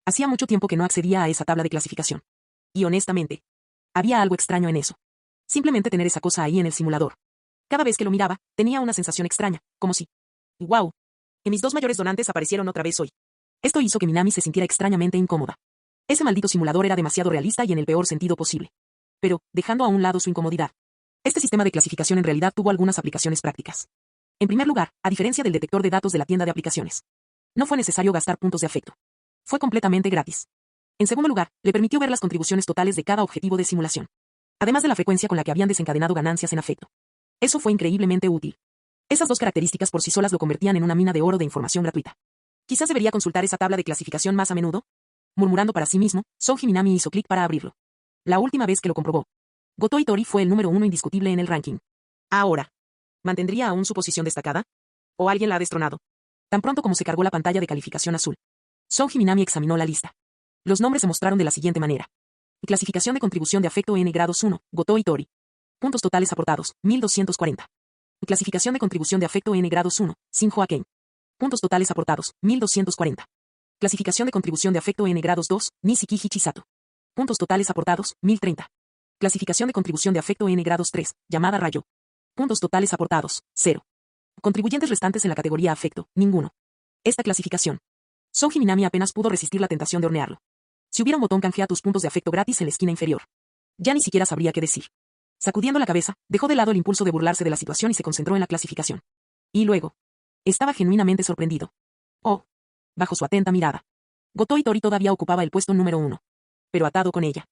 Hacía mucho tiempo que no accedía a esa tabla de clasificación. Y honestamente, había algo extraño en eso. Simplemente tener esa cosa ahí en el simulador. Cada vez que lo miraba, tenía una sensación extraña, como si... ¡Wow! Que mis dos mayores donantes aparecieron otra vez hoy. Esto hizo que Minami se sintiera extrañamente incómoda. Ese maldito simulador era demasiado realista y en el peor sentido posible. Pero, dejando a un lado su incomodidad, este sistema de clasificación en realidad tuvo algunas aplicaciones prácticas. En primer lugar, a diferencia del detector de datos de la tienda de aplicaciones, no fue necesario gastar puntos de afecto. Fue completamente gratis. En segundo lugar, le permitió ver las contribuciones totales de cada objetivo de simulación. Además de la frecuencia con la que habían desencadenado ganancias en afecto. Eso fue increíblemente útil. Esas dos características por sí solas lo convertían en una mina de oro de información gratuita. Quizás debería consultar esa tabla de clasificación más a menudo. Murmurando para sí mismo, Souji Minami hizo clic para abrirlo. La última vez que lo comprobó, Goto Itori fue el número 1 indiscutible en el ranking. Ahora, ¿mantendría aún su posición destacada? ¿O alguien la ha destronado? Tan pronto como se cargó la pantalla de calificación azul, Souji Minami examinó la lista. Los nombres se mostraron de la siguiente manera. Clasificación de contribución de afecto N grados 1, Goto Itori. Puntos totales aportados, 1240. Clasificación de contribución de afecto N grados 1, Shinjo Akane. Puntos totales aportados, 1240. Clasificación de contribución de afecto N grados 2, Nishikiji Chisato. Puntos totales aportados, 1030. Clasificación de contribución de afecto N grados 3, llamada Rayo. Puntos totales aportados, 0. Contribuyentes restantes en la categoría afecto, ninguno. Esta clasificación. Souji Minami apenas pudo resistir la tentación de hornearlo. Si hubiera un botón canjea tus puntos de afecto gratis en la esquina inferior. Ya ni siquiera sabría qué decir. Sacudiendo la cabeza, dejó de lado el impulso de burlarse de la situación y se concentró en la clasificación. Y luego. Estaba genuinamente sorprendido. Oh. Bajo su atenta mirada. Goto Itori todavía ocupaba el puesto número 1. Pero atado con ella.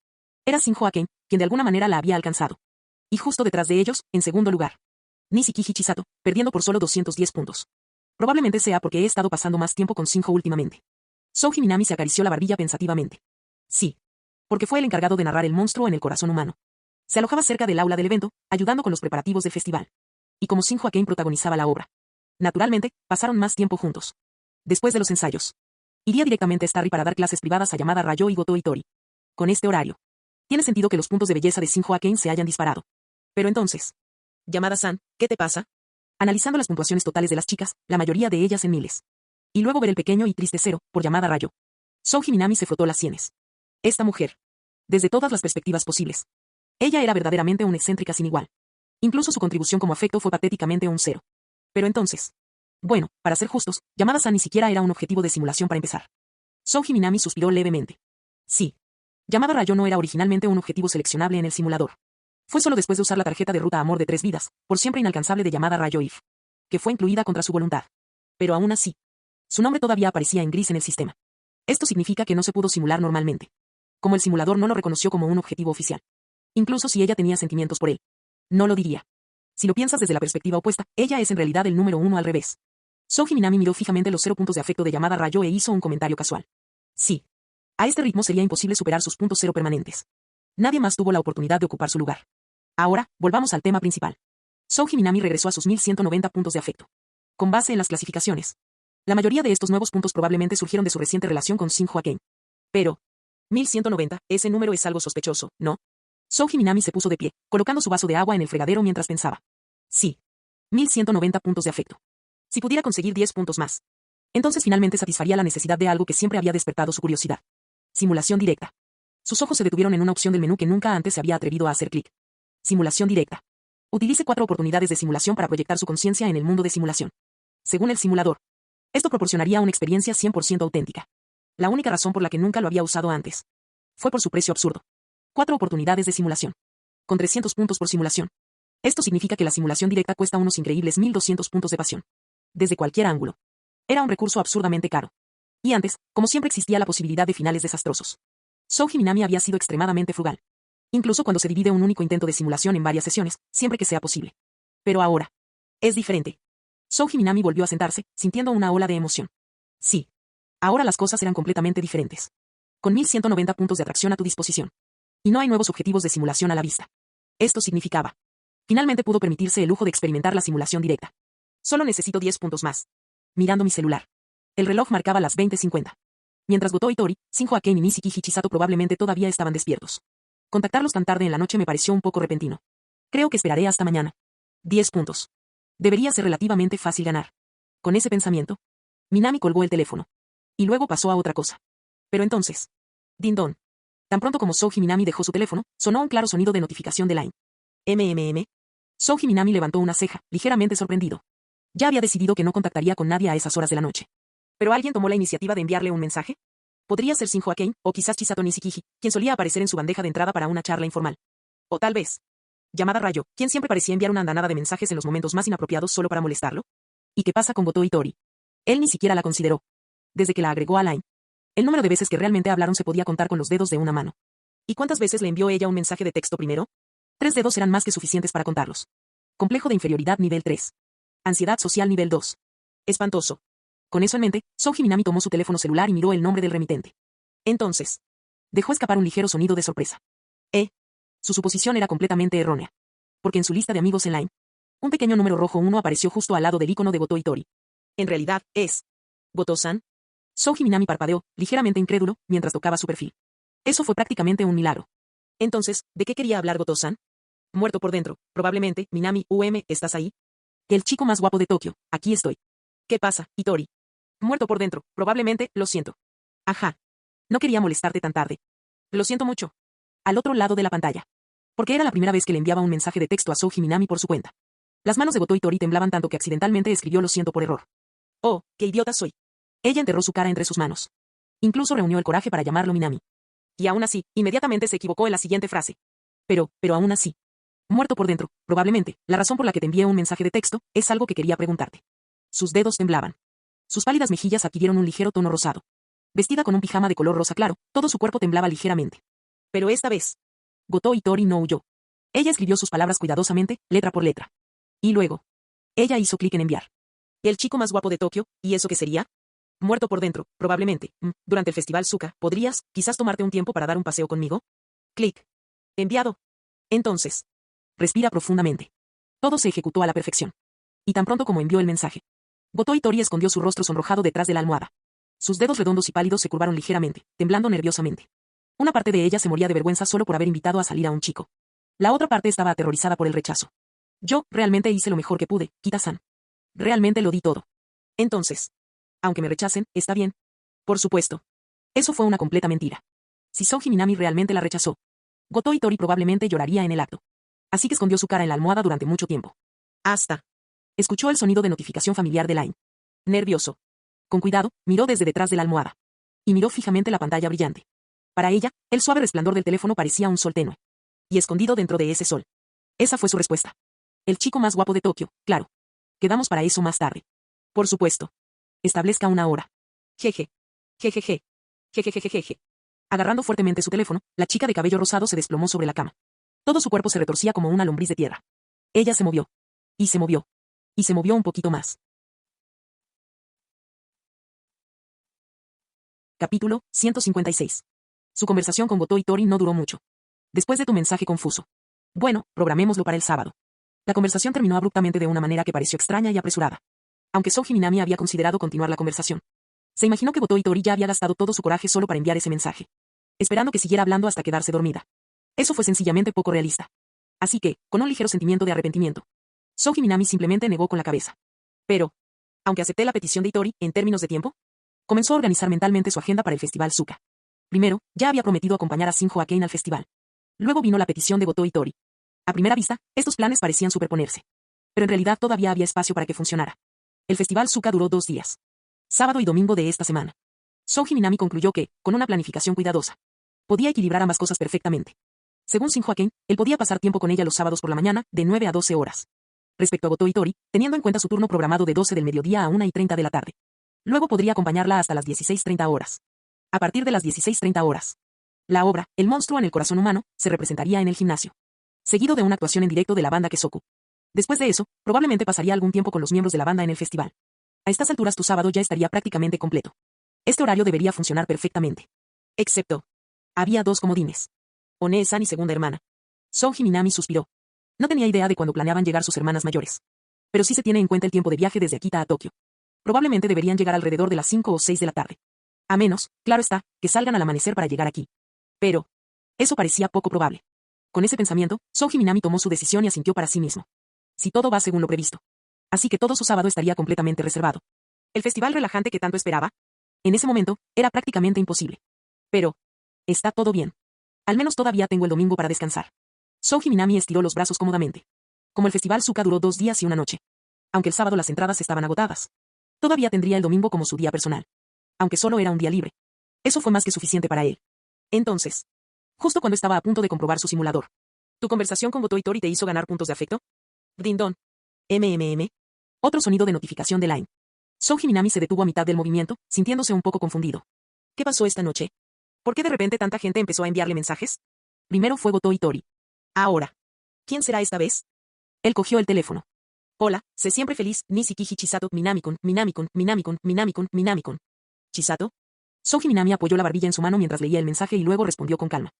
Era Shinjo Aken, quien de alguna manera la había alcanzado. Y justo detrás de ellos, en segundo lugar. Nishikiji Chisato, perdiendo por solo 210 puntos. Probablemente sea porque he estado pasando más tiempo con Shinjo últimamente. Souji Minami se acarició la barbilla pensativamente. Sí. Porque fue el encargado de narrar el monstruo en el corazón humano. Se alojaba cerca del aula del evento, ayudando con los preparativos del festival. Y como Shinjo Aken protagonizaba la obra. Naturalmente, pasaron más tiempo juntos. Después de los ensayos. Iría directamente a Starry para dar clases privadas a Yamada Rayo y Goto Itori. Con este horario. Tiene sentido que los puntos de belleza de Shinjo Aken se hayan disparado. Pero entonces. Yamada-san, ¿qué te pasa? Analizando las puntuaciones totales de las chicas, la mayoría de ellas en miles. Y luego ver el pequeño y triste 0, por Yamada Rayo. Souji Minami se frotó las sienes. Esta mujer. Desde todas las perspectivas posibles. Ella era verdaderamente una excéntrica sin igual. Incluso su contribución como afecto fue patéticamente un 0. Pero entonces. Bueno, para ser justos, Yamada-san ni siquiera era un objetivo de simulación para empezar. Souji Minami suspiró levemente. Sí. Yamada Rayo no era originalmente un objetivo seleccionable en el simulador. Fue solo después de usar la tarjeta de ruta Amor de 3 vidas, por siempre inalcanzable de Yamada Rayo If, que fue incluida contra su voluntad. Pero aún así. Su nombre todavía aparecía en gris en el sistema. Esto significa que no se pudo simular normalmente. Como el simulador no lo reconoció como un objetivo oficial. Incluso si ella tenía sentimientos por él. No lo diría. Si lo piensas desde la perspectiva opuesta, ella es en realidad el número 1 al revés. Souji Minami miró fijamente los 0 puntos de afecto de Yamada Rayo e hizo un comentario casual. Sí. A este ritmo sería imposible superar sus puntos 0 permanentes. Nadie más tuvo la oportunidad de ocupar su lugar. Ahora, volvamos al tema principal. Souji Minami regresó a sus 1190 puntos de afecto. Con base en las clasificaciones. La mayoría de estos nuevos puntos probablemente surgieron de su reciente relación con Shinjo Aken. Pero, 1190, ese número es algo sospechoso, ¿no? Souji Minami se puso de pie, colocando su vaso de agua en el fregadero mientras pensaba. Sí. 1190 puntos de afecto. Si pudiera conseguir 10 puntos más. Entonces finalmente satisfaría la necesidad de algo que siempre había despertado su curiosidad. Simulación directa. Sus ojos se detuvieron en una opción del menú que nunca antes se había atrevido a hacer clic. Simulación directa. Utilice 4 oportunidades de simulación para proyectar su conciencia en el mundo de simulación. Según el simulador. Esto proporcionaría una experiencia 100% auténtica. La única razón por la que nunca lo había usado antes. Fue por su precio absurdo. 4 oportunidades de simulación. Con 300 puntos por simulación. Esto significa que la simulación directa cuesta unos increíbles 1200 puntos de pasión. Desde cualquier ángulo. Era un recurso absurdamente caro. Y antes, como siempre existía la posibilidad de finales desastrosos. Souji Minami había sido extremadamente frugal. Incluso cuando se divide un único intento de simulación en varias sesiones, siempre que sea posible. Pero ahora. Es diferente. Souji Minami volvió a sentarse, sintiendo una ola de emoción. Sí. Ahora las cosas eran completamente diferentes. Con 1190 puntos de atracción a tu disposición. Y no hay nuevos objetivos de simulación a la vista. Esto significaba. Finalmente pudo permitirse el lujo de experimentar la simulación directa. Solo necesito 10 puntos más. Mirando mi celular. El reloj marcaba las 20:50. Mientras Goto Itori, Shinjo Aken y Nishikiji Chisato probablemente todavía estaban despiertos. Contactarlos tan tarde en la noche me pareció un poco repentino. Creo que esperaré hasta mañana. 10 puntos. Debería ser relativamente fácil ganar. Con ese pensamiento, Minami colgó el teléfono. Y luego pasó a otra cosa. Pero entonces. Din don. Tan pronto como Souji Minami dejó su teléfono, sonó un claro sonido de notificación de Line. MMM. Souji Minami levantó una ceja, ligeramente sorprendido. Ya había decidido que no contactaría con nadie a esas horas de la noche. ¿Pero alguien tomó la iniciativa de enviarle un mensaje? Podría ser Shinjo Aken, o quizás Chisato Nishikiji, quien solía aparecer en su bandeja de entrada para una charla informal. O tal vez. Yamada Rayo, quien siempre parecía enviar una andanada de mensajes en los momentos más inapropiados solo para molestarlo. ¿Y qué pasa con Goto Itori? Él ni siquiera la consideró. Desde que la agregó a Line. El número de veces que realmente hablaron se podía contar con los dedos de una mano. ¿Y cuántas veces le envió ella un mensaje de texto primero? 3 dedos eran más que suficientes para contarlos. Complejo de inferioridad nivel 3. Ansiedad social nivel 2. Espantoso. Con eso en mente, Souji Minami tomó su teléfono celular y miró el nombre del remitente. Entonces. Dejó escapar un ligero sonido de sorpresa. Su suposición era completamente errónea. Porque en su lista de amigos en Line, un pequeño número rojo 1 apareció justo al lado del icono de Goto Itori. En realidad, es. ¿Goto-san? Souji Minami parpadeó, ligeramente incrédulo, mientras tocaba su perfil. Eso fue prácticamente un milagro. Entonces, ¿de qué quería hablar Goto-san? Muerto por dentro, probablemente, Minami, ¿estás ahí? El chico más guapo de Tokio, aquí estoy. ¿Qué pasa, Itori? Muerto por dentro, probablemente, lo siento. Ajá. No quería molestarte tan tarde. Lo siento mucho. Al otro lado de la pantalla. Porque era la primera vez que le enviaba un mensaje de texto a Souji Minami por su cuenta. Las manos de Goto Itori temblaban tanto que accidentalmente escribió lo siento por error. Oh, qué idiota soy. Ella enterró su cara entre sus manos. Incluso reunió el coraje para llamarlo Minami. Y aún así, inmediatamente se equivocó en la siguiente frase. Pero aún así. Muerto por dentro, probablemente, la razón por la que te envié un mensaje de texto, es algo que quería preguntarte. Sus dedos temblaban. Sus pálidas mejillas adquirieron un ligero tono rosado. Vestida con un pijama de color rosa claro, todo su cuerpo temblaba ligeramente. Pero esta vez, Goto Itori no huyó. Ella escribió sus palabras cuidadosamente, letra por letra. Y luego, ella hizo clic en enviar. El chico más guapo de Tokio, ¿y eso qué sería? Muerto por dentro, probablemente. Durante el festival Suka, ¿podrías, quizás tomarte un tiempo para dar un paseo conmigo? Clic. Enviado. Entonces, respira profundamente. Todo se ejecutó a la perfección. Y tan pronto como envió el mensaje, Goto Itori escondió su rostro sonrojado detrás de la almohada. Sus dedos redondos y pálidos se curvaron ligeramente, temblando nerviosamente. Una parte de ella se moría de vergüenza solo por haber invitado a salir a un chico. La otra parte estaba aterrorizada por el rechazo. Yo, realmente hice lo mejor que pude, Kita-san. Realmente lo di todo. Entonces, aunque me rechacen, está bien. Por supuesto. Eso fue una completa mentira. Si Soji Minami realmente la rechazó, Goto Itori probablemente lloraría en el acto. Así que escondió su cara en la almohada durante mucho tiempo. Hasta. Escuchó el sonido de notificación familiar de Line. Nervioso. Con cuidado, miró desde detrás de la almohada. Y miró fijamente la pantalla brillante. Para ella, el suave resplandor del teléfono parecía un sol tenue. Y escondido dentro de ese sol. Esa fue su respuesta. El chico más guapo de Tokio, claro. Quedamos para eso más tarde. Por supuesto. Establezca una hora. Jeje. Jejeje. Jejejejeje. Agarrando fuertemente su teléfono, la chica de cabello rosado se desplomó sobre la cama. Todo su cuerpo se retorcía como una lombriz de tierra. Ella se movió. Y se movió. Y se movió un poquito más. Capítulo 156. Su conversación con Goto Itori no duró mucho. Después de tu mensaje confuso. Bueno, programémoslo para el sábado. La conversación terminó abruptamente de una manera que pareció extraña y apresurada. Aunque Soji Minami había considerado continuar la conversación. Se imaginó que Goto Itori ya había gastado todo su coraje solo para enviar ese mensaje. Esperando que siguiera hablando hasta quedarse dormida. Eso fue sencillamente poco realista. Así que, con un ligero sentimiento de arrepentimiento, Soji Minami simplemente negó con la cabeza. Pero, aunque acepté la petición de Itori, en términos de tiempo, comenzó a organizar mentalmente su agenda para el festival Suka. Primero, ya había prometido acompañar a Shinjo Akein al festival. Luego vino la petición de Goto Itori. A primera vista, estos planes parecían superponerse. Pero en realidad todavía había espacio para que funcionara. El festival Suka duró 2 días. Sábado y domingo de esta semana. Soji Minami concluyó que, con una planificación cuidadosa, podía equilibrar ambas cosas perfectamente. Según Shinjo Akein, él podía pasar tiempo con ella los sábados por la mañana, de 9 a 12 horas. Respecto a Goto Itori, teniendo en cuenta su turno programado de 12 del mediodía a 1:30 de la tarde. Luego podría acompañarla hasta las 16:30 horas. A partir de las 16:30 horas. La obra, El monstruo en el corazón humano, se representaría en el gimnasio. Seguido de una actuación en directo de la banda Kesoku. Después de eso, probablemente pasaría algún tiempo con los miembros de la banda en el festival. A estas alturas tu sábado ya estaría prácticamente completo. Este horario debería funcionar perfectamente. Excepto. Había 2 comodines. One-san y segunda hermana. Soji Minami suspiró. No tenía idea de cuándo planeaban llegar sus hermanas mayores. Pero sí se tiene en cuenta el tiempo de viaje desde Akita a Tokio. Probablemente deberían llegar alrededor de las 5 o 6 de la tarde. A menos, claro está, que salgan al amanecer para llegar aquí. Pero, eso parecía poco probable. Con ese pensamiento, Soji Minami tomó su decisión y asintió para sí mismo. Si todo va según lo previsto. Así que todo su sábado estaría completamente reservado. El festival relajante que tanto esperaba. En ese momento, era prácticamente imposible. Pero, está todo bien. Al menos todavía tengo el domingo para descansar. Soji Minami estiró los brazos cómodamente. Como el festival Suka duró 2 días y una noche. Aunque el sábado las entradas estaban agotadas. Todavía tendría el domingo como su día personal. Aunque solo era un día libre. Eso fue más que suficiente para él. Entonces, justo cuando estaba a punto de comprobar su simulador. ¿Tu conversación con Goto Itori te hizo ganar puntos de afecto? Dindon. MMM. Otro sonido de notificación de Line. Soji Minami se detuvo a mitad del movimiento, sintiéndose un poco confundido. ¿Qué pasó esta noche? ¿Por qué de repente tanta gente empezó a enviarle mensajes? Primero fue Goto Itori. Ahora. ¿Quién será esta vez? Él cogió el teléfono. Hola, sé siempre feliz, Nishikiji Chisato, Minami-kun, Minami-kun, Minami-kun, Minami-kun, Minami-kun. ¿Chisato? Soji Minami apoyó la barbilla en su mano mientras leía el mensaje y luego respondió con calma.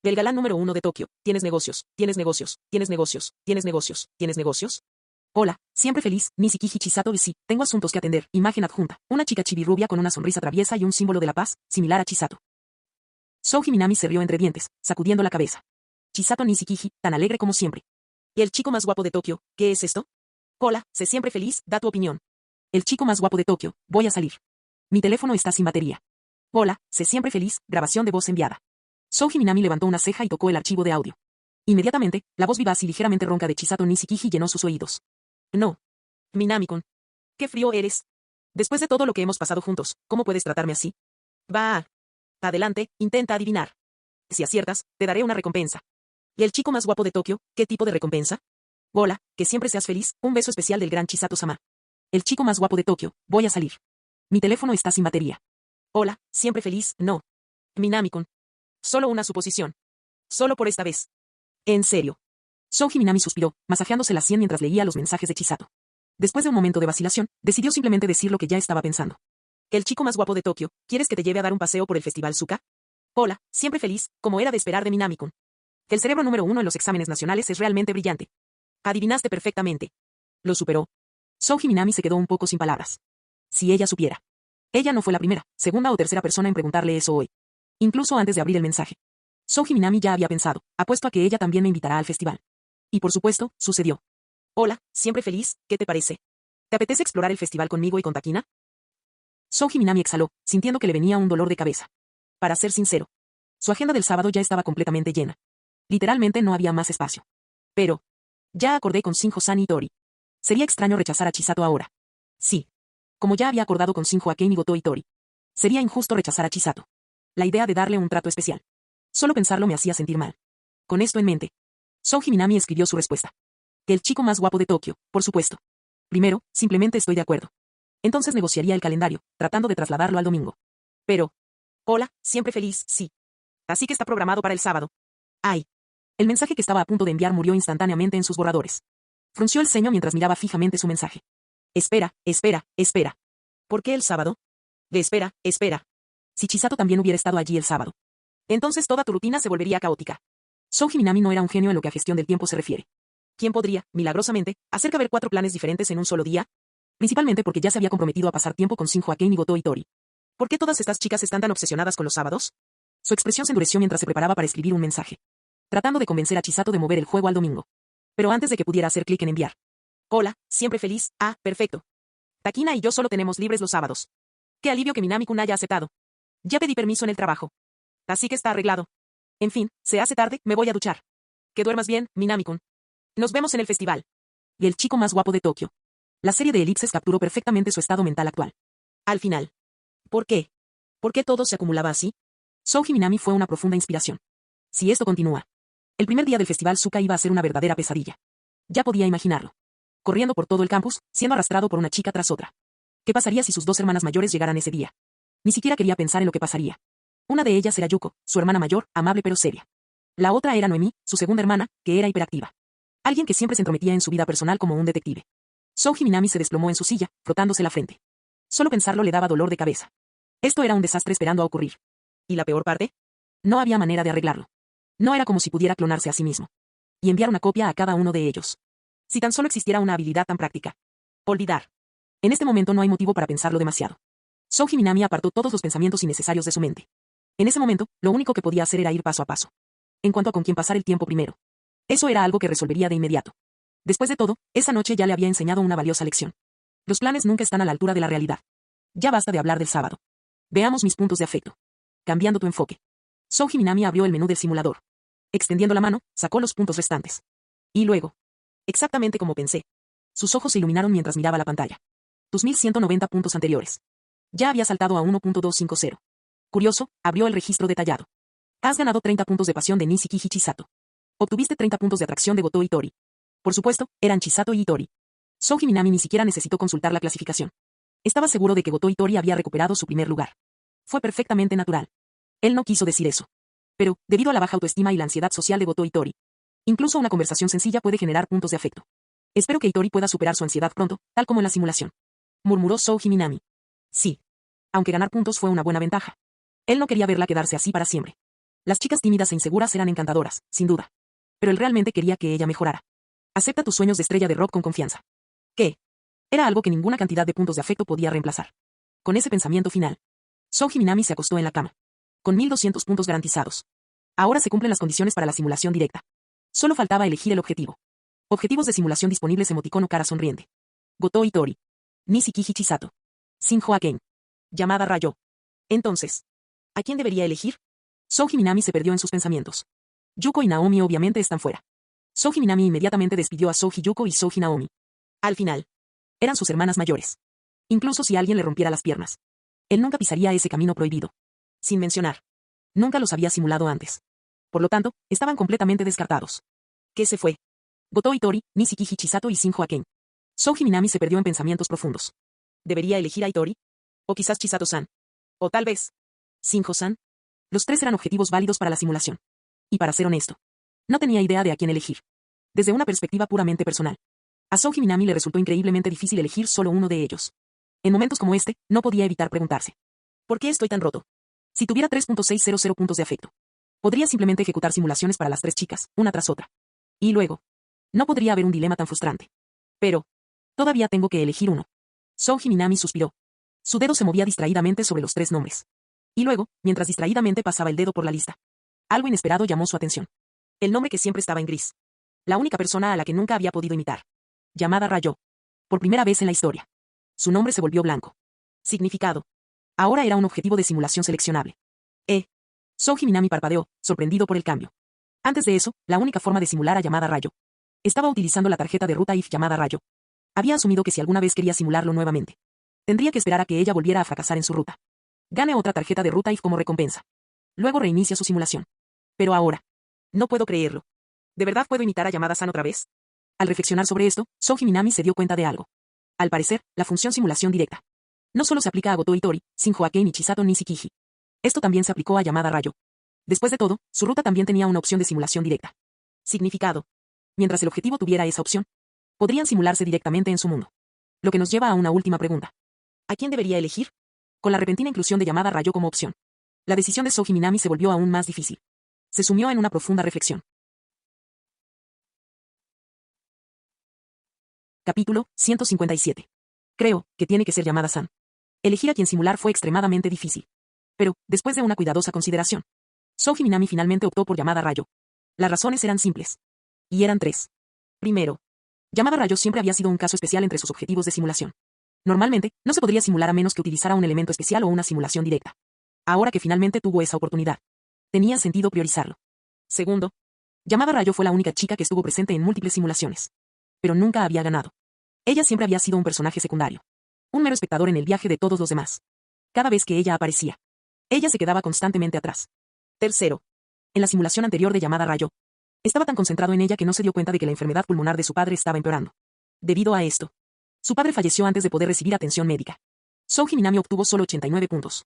Del galán número 1 de Tokio, ¿tienes negocios? ¿Tienes negocios? ¿Tienes negocios? ¿Tienes negocios? ¿Tienes negocios? Hola, siempre feliz, Nishikiji Chisato de sí, tengo asuntos que atender, imagen adjunta, una chica chibi rubia con una sonrisa traviesa y un símbolo de la paz, similar a Chisato. Soji Minami se rió entre dientes, sacudiendo la cabeza. Chisato Nishikiji, tan alegre como siempre. ¿Y el chico más guapo de Tokio, qué es esto? Hola, sé siempre feliz, da tu opinión. El chico más guapo de Tokio, voy a salir. Mi teléfono está sin batería. Hola, sé siempre feliz, grabación de voz enviada. Soji Minami levantó una ceja y tocó el archivo de audio. Inmediatamente, la voz vivaz y ligeramente ronca de Chisato Nishikiji llenó sus oídos. No. Minami-kun. Qué frío eres. Después de todo lo que hemos pasado juntos, ¿cómo puedes tratarme así? Va. Adelante, intenta adivinar. Si aciertas, te daré una recompensa. ¿Y el chico más guapo de Tokio, qué tipo de recompensa? Hola, que siempre seas feliz, un beso especial del gran Chisato-sama. El chico más guapo de Tokio, voy a salir. Mi teléfono está sin batería. Hola, siempre feliz, no. Minami-kun. Solo una suposición. Solo por esta vez. En serio. Souji Minami suspiró, masajeándose la sien mientras leía los mensajes de Chisato. Después de un momento de vacilación, decidió simplemente decir lo que ya estaba pensando. El chico más guapo de Tokio, ¿quieres que te lleve a dar un paseo por el festival Suka? Hola, siempre feliz, como era de esperar de Minami-kun. El cerebro número 1 en los exámenes nacionales es realmente brillante. Adivinaste perfectamente. Lo superó. Souji Minami se quedó un poco sin palabras. Si ella supiera. Ella no fue la primera, segunda o tercera persona en preguntarle eso hoy. Incluso antes de abrir el mensaje. Souji Minami ya había pensado, apuesto a que ella también me invitará al festival. Y por supuesto, sucedió. Hola, siempre feliz, ¿qué te parece? ¿Te apetece explorar el festival conmigo y con Takina? Souji Minami exhaló, sintiendo que le venía un dolor de cabeza. Para ser sincero, su agenda del sábado ya estaba completamente llena. Literalmente no había más espacio. Pero, ya acordé con Shinjo-san y Tori. Sería extraño rechazar a Chisato ahora. Sí. Como ya había acordado con Shinjo Aken y Goto y Tori. Sería injusto rechazar a Chisato. La idea de darle un trato especial. Solo pensarlo me hacía sentir mal. Con esto en mente, Souji Minami escribió su respuesta. El chico más guapo de Tokio, por supuesto. Primero, simplemente estoy de acuerdo. Entonces negociaría el calendario, tratando de trasladarlo al domingo. Pero, hola, siempre feliz, sí. Así que está programado para el sábado. Ay. El mensaje que estaba a punto de enviar murió instantáneamente en sus borradores. Frunció el ceño mientras miraba fijamente su mensaje. Espera, espera, espera. ¿Por qué el sábado? Espera, espera. Si Chisato también hubiera estado allí el sábado. Entonces toda tu rutina se volvería caótica. Souji Minami no era un genio en lo que a gestión del tiempo se refiere. ¿Quién podría, milagrosamente, hacer caber 4 planes diferentes en un solo día? Principalmente porque ya se había comprometido a pasar tiempo con Shinjo Aken y Goto y Tori. ¿Por qué todas estas chicas están tan obsesionadas con los sábados? Su expresión se endureció mientras se preparaba para escribir un mensaje. Tratando de convencer a Chisato de mover el juego al domingo. Pero antes de que pudiera hacer clic en enviar. Hola, siempre feliz, perfecto. Takina y yo solo tenemos libres los sábados. Qué alivio que Minami-kun haya aceptado. Ya pedí permiso en el trabajo. Así que está arreglado. En fin, se hace tarde, me voy a duchar. Que duermas bien, Minami-kun. Nos vemos en el festival. Y el chico más guapo de Tokio. La serie de elipses capturó perfectamente su estado mental actual. Al final. ¿Por qué? ¿Por qué todo se acumulaba así? Souji Minami fue una profunda inspiración. Si esto continúa. El primer día del festival Suka iba a ser una verdadera pesadilla. Ya podía imaginarlo. Corriendo por todo el campus, siendo arrastrado por una chica tras otra. ¿Qué pasaría si sus 2 hermanas mayores llegaran ese día? Ni siquiera quería pensar en lo que pasaría. Una de ellas era Yuko, su hermana mayor, amable pero seria. La otra era Noemi, su segunda hermana, que era hiperactiva. Alguien que siempre se entrometía en su vida personal como un detective. Souji Minami se desplomó en su silla, frotándose la frente. Solo pensarlo le daba dolor de cabeza. Esto era un desastre esperando a ocurrir. ¿Y la peor parte? No había manera de arreglarlo. No era como si pudiera clonarse a sí mismo. Y enviar una copia a cada uno de ellos. Si tan solo existiera una habilidad tan práctica. Olvidar. En este momento no hay motivo para pensarlo demasiado. Souji Minami apartó todos los pensamientos innecesarios de su mente. En ese momento, lo único que podía hacer era ir paso a paso. En cuanto a con quién pasar el tiempo primero. Eso era algo que resolvería de inmediato. Después de todo, esa noche ya le había enseñado una valiosa lección. Los planes nunca están a la altura de la realidad. Ya basta de hablar del sábado. Veamos mis puntos de afecto. Cambiando tu enfoque. Souji Minami abrió el menú del simulador. Extendiendo la mano, sacó los puntos restantes. Y luego. Exactamente como pensé. Sus ojos se iluminaron mientras miraba la pantalla. Tus 1190 puntos anteriores. Ya había saltado a 1.250. Curioso, abrió el registro detallado. Has ganado 30 puntos de pasión de Nishiki y Chisato. Obtuviste 30 puntos de atracción de Goto y Tori. Por supuesto, eran Chisato y Tori. Souji Minami ni siquiera necesitó consultar la clasificación. Estaba seguro de que Goto y Tori había recuperado su primer lugar. Fue perfectamente natural. Él no quiso decir eso. Pero, debido a la baja autoestima y la ansiedad social de Goto y Tori, incluso una conversación sencilla puede generar puntos de afecto. Espero que Itori pueda superar su ansiedad pronto, tal como en la simulación. Murmuró Souji Minami. Sí. Aunque ganar puntos fue una buena ventaja. Él no quería verla quedarse así para siempre. Las chicas tímidas e inseguras eran encantadoras, sin duda. Pero él realmente quería que ella mejorara. Acepta tus sueños de estrella de rock con confianza. ¿Qué? Era algo que ninguna cantidad de puntos de afecto podía reemplazar. Con ese pensamiento final, Souji Minami se acostó en la cama. Con 1200 puntos garantizados. Ahora se cumplen las condiciones para la simulación directa. Solo faltaba elegir el objetivo. Objetivos de simulación disponibles: emoticono cara sonriente. Goto y Tori. Nishiki y Chisato. Shinjo Aken. Llamada Rayo. Entonces, ¿a quién debería elegir? Souji Minami se perdió en sus pensamientos. Yuko y Naomi obviamente están fuera. Souji Minami inmediatamente despidió a Souji Yuko y Souji Naomi. Al final, eran sus hermanas mayores. Incluso si alguien le rompiera las piernas, él nunca pisaría ese camino prohibido. Sin mencionar, nunca los había simulado antes. Por lo tanto, estaban completamente descartados. ¿Qué se fue? Goto Itori, Nishiki Chisato y Shinjo Aken. Souji Minami se perdió en pensamientos profundos. ¿Debería elegir a Itori? ¿O quizás Chisato-san? ¿O tal vez Shinjo-san? Los tres eran objetivos válidos para la simulación. Y para ser honesto, no tenía idea de a quién elegir. Desde una perspectiva puramente personal, a Souji Minami le resultó increíblemente difícil elegir solo uno de ellos. En momentos como este, no podía evitar preguntarse: ¿por qué estoy tan roto? Si tuviera 3.600 puntos de afecto, podría simplemente ejecutar simulaciones para las tres chicas, una tras otra. Y luego, no podría haber un dilema tan frustrante. Pero, todavía tengo que elegir uno. Souji Minami suspiró. Su dedo se movía distraídamente sobre los tres nombres. Y luego, mientras distraídamente pasaba el dedo por la lista, algo inesperado llamó su atención. El nombre que siempre estaba en gris. La única persona a la que nunca había podido imitar. Llamada Rayo. Por primera vez en la historia. Su nombre se volvió blanco. Significado. Ahora era un objetivo de simulación seleccionable. Souji Minami parpadeó, sorprendido por el cambio. Antes de eso, la única forma de simular a Llamada Rayo. Estaba utilizando la tarjeta de ruta IF Llamada Rayo. Había asumido que si alguna vez quería simularlo nuevamente, tendría que esperar a que ella volviera a fracasar en su ruta. Gane otra tarjeta de ruta IF como recompensa. Luego reinicia su simulación. Pero ahora. No puedo creerlo. ¿De verdad puedo imitar a Yamada-san otra vez? Al reflexionar sobre esto, Souji Minami se dio cuenta de algo. Al parecer, la función simulación directa no solo se aplica a Goto Itori, Shinjo Aken y Chisato Nishiki. Esto también se aplicó a Llamada Rayo. Después de todo, su ruta también tenía una opción de simulación directa. Significado. Mientras el objetivo tuviera esa opción, podrían simularse directamente en su mundo. Lo que nos lleva a una última pregunta. ¿A quién debería elegir? Con la repentina inclusión de Llamada Rayo como opción, la decisión de Souji Minami se volvió aún más difícil. Se sumió en una profunda reflexión. Capítulo 157. Creo que tiene que ser Yamada-san. Elegir a quien simular fue extremadamente difícil. Pero, después de una cuidadosa consideración, Souji Minami finalmente optó por Llamada Rayo. Las razones eran simples. Y eran tres. Primero, Llamada Rayo siempre había sido un caso especial entre sus objetivos de simulación. Normalmente, no se podría simular a menos que utilizara un elemento especial o una simulación directa. Ahora que finalmente tuvo esa oportunidad, tenía sentido priorizarlo. Segundo, Llamada Rayo fue la única chica que estuvo presente en múltiples simulaciones. Pero nunca había ganado. Ella siempre había sido un personaje secundario. Un mero espectador en el viaje de todos los demás. Cada vez que ella aparecía, ella se quedaba constantemente atrás. Tercero, en la simulación anterior de Llamada Rayo, estaba tan concentrado en ella que no se dio cuenta de que la enfermedad pulmonar de su padre estaba empeorando. Debido a esto, su padre falleció antes de poder recibir atención médica. Souji Minami obtuvo solo 89 puntos.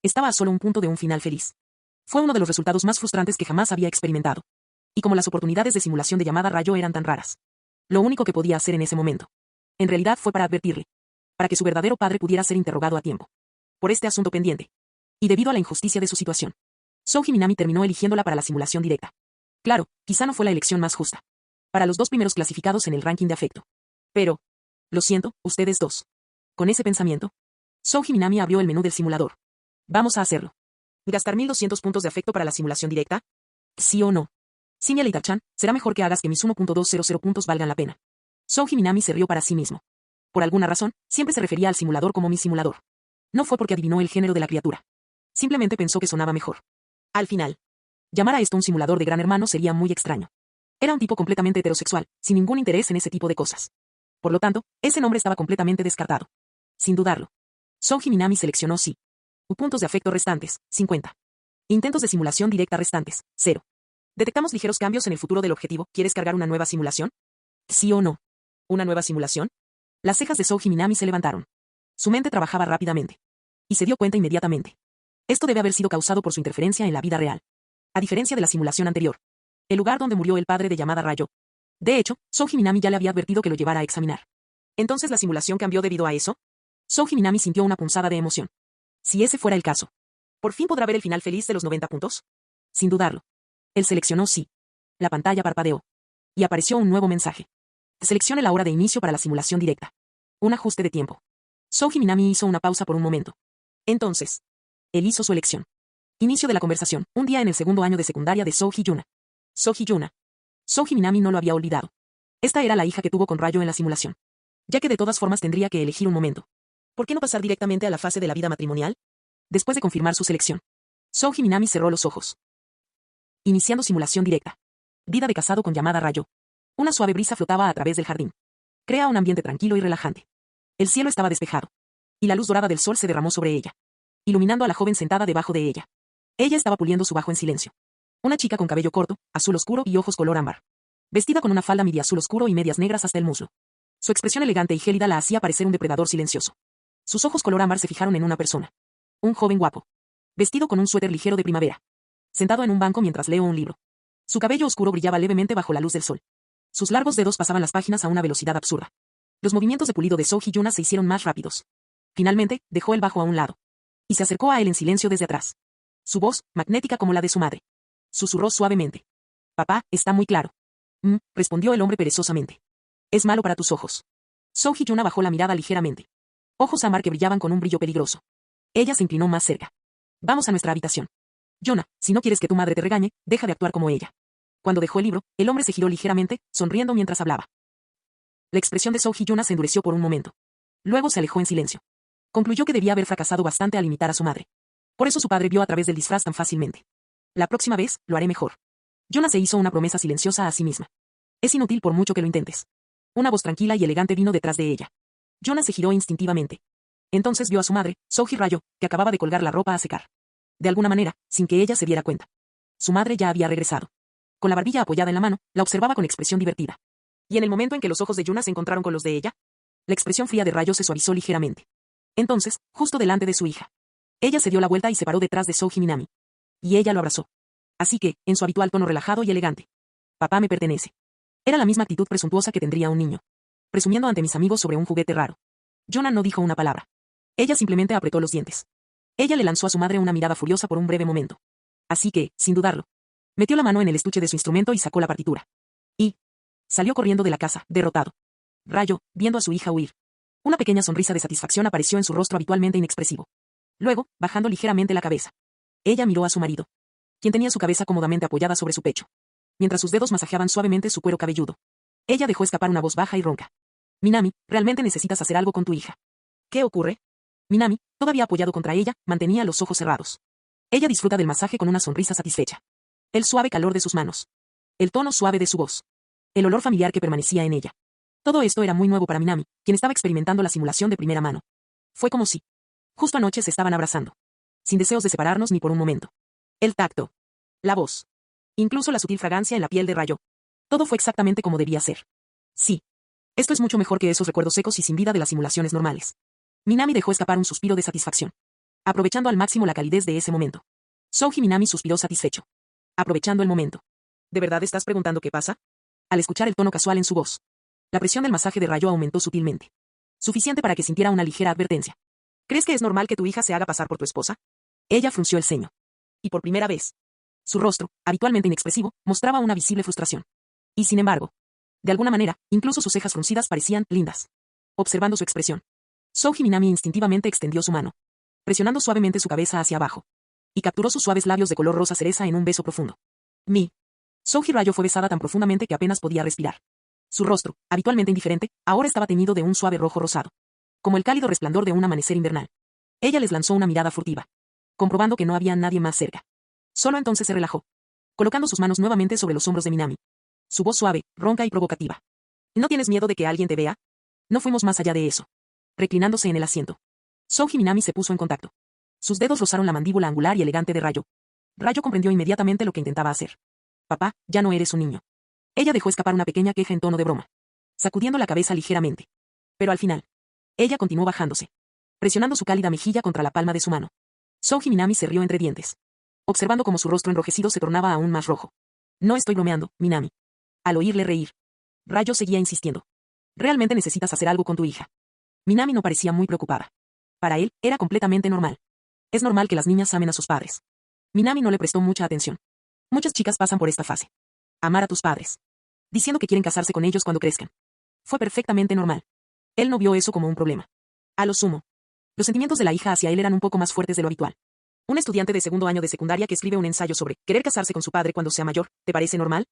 Estaba a solo un punto de un final feliz. Fue uno de los resultados más frustrantes que jamás había experimentado. Y como las oportunidades de simulación de Llamada Rayo eran tan raras, lo único que podía hacer en ese momento, en realidad fue para advertirle, para que su verdadero padre pudiera ser interrogado a tiempo por este asunto pendiente. Y debido a la injusticia de su situación, Souji Minami terminó eligiéndola para la simulación directa. Claro, quizá no fue la elección más justa para los dos primeros clasificados en el ranking de afecto. Pero, lo siento, ustedes dos. Con ese pensamiento, Souji Minami abrió el menú del simulador. Vamos a hacerlo. ¿Gastar 1200 puntos de afecto para la simulación directa? ¿Sí o no? Shinya Leita-chan, será mejor que hagas que mis 1.200 puntos valgan la pena. Souji Minami se rió para sí mismo. Por alguna razón, siempre se refería al simulador como mi simulador. No fue porque adivinó el género de la criatura. Simplemente pensó que sonaba mejor. Al final, llamar a esto un simulador de Gran Hermano sería muy extraño. Era un tipo completamente heterosexual, sin ningún interés en ese tipo de cosas. Por lo tanto, ese nombre estaba completamente descartado. Sin dudarlo. Souji Minami seleccionó sí. Puntos de afecto restantes, 50. Intentos de simulación directa restantes, 0. Detectamos ligeros cambios en el futuro del objetivo. ¿Quieres cargar una nueva simulación? ¿Sí o no? ¿Una nueva simulación? Las cejas de Souji Minami se levantaron. Su mente trabajaba rápidamente. Y se dio cuenta inmediatamente. Esto debe haber sido causado por su interferencia en la vida real. A diferencia de la simulación anterior. El lugar donde murió el padre de Llamada Rayo. De hecho, Souji Minami ya le había advertido que lo llevara a examinar. ¿Entonces la simulación cambió debido a eso? Souji Minami sintió una punzada de emoción. Si ese fuera el caso, ¿por fin podrá ver el final feliz de los 90 puntos? Sin dudarlo. Él seleccionó sí. La pantalla parpadeó. Y apareció un nuevo mensaje. Seleccione la hora de inicio para la simulación directa. Un ajuste de tiempo. Souji Minami hizo una pausa por un momento. Entonces, él hizo su elección. Inicio de la conversación. Un día en el segundo año de secundaria de Souji Yuna. Souji Yuna. Souji Minami no lo había olvidado. Esta era la hija que tuvo con Rayo en la simulación. Ya que de todas formas tendría que elegir un momento. ¿Por qué no pasar directamente a la fase de la vida matrimonial? Después de confirmar su selección, Souji Minami cerró los ojos. Iniciando simulación directa. Vida de casado con Llamada Rayo. Una suave brisa flotaba a través del jardín. Crea un ambiente tranquilo y relajante. El cielo estaba despejado. Y la luz dorada del sol se derramó sobre ella, iluminando a la joven sentada debajo de ella. Ella estaba puliendo su bajo en silencio. Una chica con cabello corto, azul oscuro y ojos color ámbar. Vestida con una falda midi azul oscuro y medias negras hasta el muslo. Su expresión elegante y gélida la hacía parecer un depredador silencioso. Sus ojos color ámbar se fijaron en una persona. Un joven guapo. Vestido con un suéter ligero de primavera. Sentado en un banco mientras leo un libro. Su cabello oscuro brillaba levemente bajo la luz del sol. Sus largos dedos pasaban las páginas a una velocidad absurda. Los movimientos de pulido de Seo Hyuna se hicieron más rápidos. Finalmente, dejó el bajo a un lado. Y se acercó a él en silencio desde atrás. Su voz, magnética como la de su madre. Susurró suavemente. Papá, está muy claro. Respondió el hombre perezosamente. Es malo para tus ojos. Seo Hyuna bajó la mirada ligeramente. Ojos ámbar que brillaban con un brillo peligroso. Ella se inclinó más cerca. Vamos a nuestra habitación. Yona, si no quieres que tu madre te regañe, deja de actuar como ella. Cuando dejó el libro, el hombre se giró ligeramente, sonriendo mientras hablaba. La expresión de Seo Hyuna se endureció por un momento. Luego se alejó en silencio. Concluyó que debía haber fracasado bastante al imitar a su madre. Por eso su padre vio a través del disfraz tan fácilmente. La próxima vez, lo haré mejor. Yona se hizo una promesa silenciosa a sí misma. Es inútil por mucho que lo intentes. Una voz tranquila y elegante vino detrás de ella. Yona se giró instintivamente. Entonces vio a su madre, Soji Ryo, que acababa de colgar la ropa a secar. De alguna manera, sin que ella se diera cuenta. Su madre ya había regresado. Con la barbilla apoyada en la mano, la observaba con expresión divertida. Y en el momento en que los ojos de Yuna se encontraron con los de ella, la expresión fría de Ryo se suavizó ligeramente. Entonces, justo delante de su hija. Ella se dio la vuelta y se paró detrás de Soji Minami. Y ella lo abrazó. Así que, en su habitual tono relajado y elegante. Papá me pertenece. Era la misma actitud presuntuosa que tendría un niño. Presumiendo ante mis amigos sobre un juguete raro. Yuna no dijo una palabra. Ella simplemente apretó los dientes. Ella le lanzó a su madre una mirada furiosa por un breve momento. Así que, sin dudarlo, metió la mano en el estuche de su instrumento y sacó la partitura. Y salió corriendo de la casa, derrotado. Ryo, viendo a su hija huir. Una pequeña sonrisa de satisfacción apareció en su rostro habitualmente inexpresivo. Luego, bajando ligeramente la cabeza. Ella miró a su marido, quien tenía su cabeza cómodamente apoyada sobre su pecho, mientras sus dedos masajeaban suavemente su cuero cabelludo. Ella dejó escapar una voz baja y ronca. Minami, realmente necesitas hacer algo con tu hija. ¿Qué ocurre? Minami, todavía apoyado contra ella, mantenía los ojos cerrados. Ella disfruta del masaje con una sonrisa satisfecha. El suave calor de sus manos. El tono suave de su voz. El olor familiar que permanecía en ella. Todo esto era muy nuevo para Minami, quien estaba experimentando la simulación de primera mano. Fue como si, justo anoche se estaban abrazando. Sin deseos de separarnos ni por un momento. El tacto. La voz. Incluso la sutil fragancia en la piel de Ryo. Todo fue exactamente como debía ser. Sí. Esto es mucho mejor que esos recuerdos secos y sin vida de las simulaciones normales. Minami dejó escapar un suspiro de satisfacción. Aprovechando al máximo la calidez de ese momento. Soji Minami suspiró satisfecho. Aprovechando el momento. ¿De verdad estás preguntando qué pasa? Al escuchar el tono casual en su voz. La presión del masaje de Ryo aumentó sutilmente. Suficiente para que sintiera una ligera advertencia. ¿Crees que es normal que tu hija se haga pasar por tu esposa? Ella frunció el ceño. Y por primera vez. Su rostro, habitualmente inexpresivo, mostraba una visible frustración. Y sin embargo, de alguna manera, incluso sus cejas fruncidas parecían lindas. Observando su expresión. Soji Minami instintivamente extendió su mano, presionando suavemente su cabeza hacia abajo. Y capturó sus suaves labios de color rosa cereza en un beso profundo. Soji Ryo fue besada tan profundamente que apenas podía respirar. Su rostro, habitualmente indiferente, ahora estaba teñido de un suave rojo rosado. Como el cálido resplandor de un amanecer invernal. Ella les lanzó una mirada furtiva. Comprobando que no había nadie más cerca. Solo entonces se relajó. Colocando sus manos nuevamente sobre los hombros de Minami. Su voz suave, ronca y provocativa. ¿No tienes miedo de que alguien te vea? No fuimos más allá de eso. Reclinándose en el asiento. Soji Minami se puso en contacto. Sus dedos rozaron la mandíbula angular y elegante de Ryo. Ryo comprendió inmediatamente lo que intentaba hacer. Papá, ya no eres un niño. Ella dejó escapar una pequeña queja en tono de broma. Sacudiendo la cabeza ligeramente. Pero al final. Ella continuó bajándose. Presionando su cálida mejilla contra la palma de su mano. Soji Minami se rió entre dientes. Observando cómo su rostro enrojecido se tornaba aún más rojo. No estoy bromeando, Minami. Al oírle reír. Ryo seguía insistiendo. Realmente necesitas hacer algo con tu hija. Minami no parecía muy preocupada. Para él, era completamente normal. Es normal que las niñas amen a sus padres. Minami no le prestó mucha atención. Muchas chicas pasan por esta fase. Amar a tus padres. Diciendo que quieren casarse con ellos cuando crezcan. Fue perfectamente normal. Él no vio eso como un problema. A lo sumo. Los sentimientos de la hija hacia él eran un poco más fuertes de lo habitual. Un estudiante de segundo año de secundaria que escribe un ensayo sobre querer casarse con su padre cuando sea mayor, ¿te parece normal?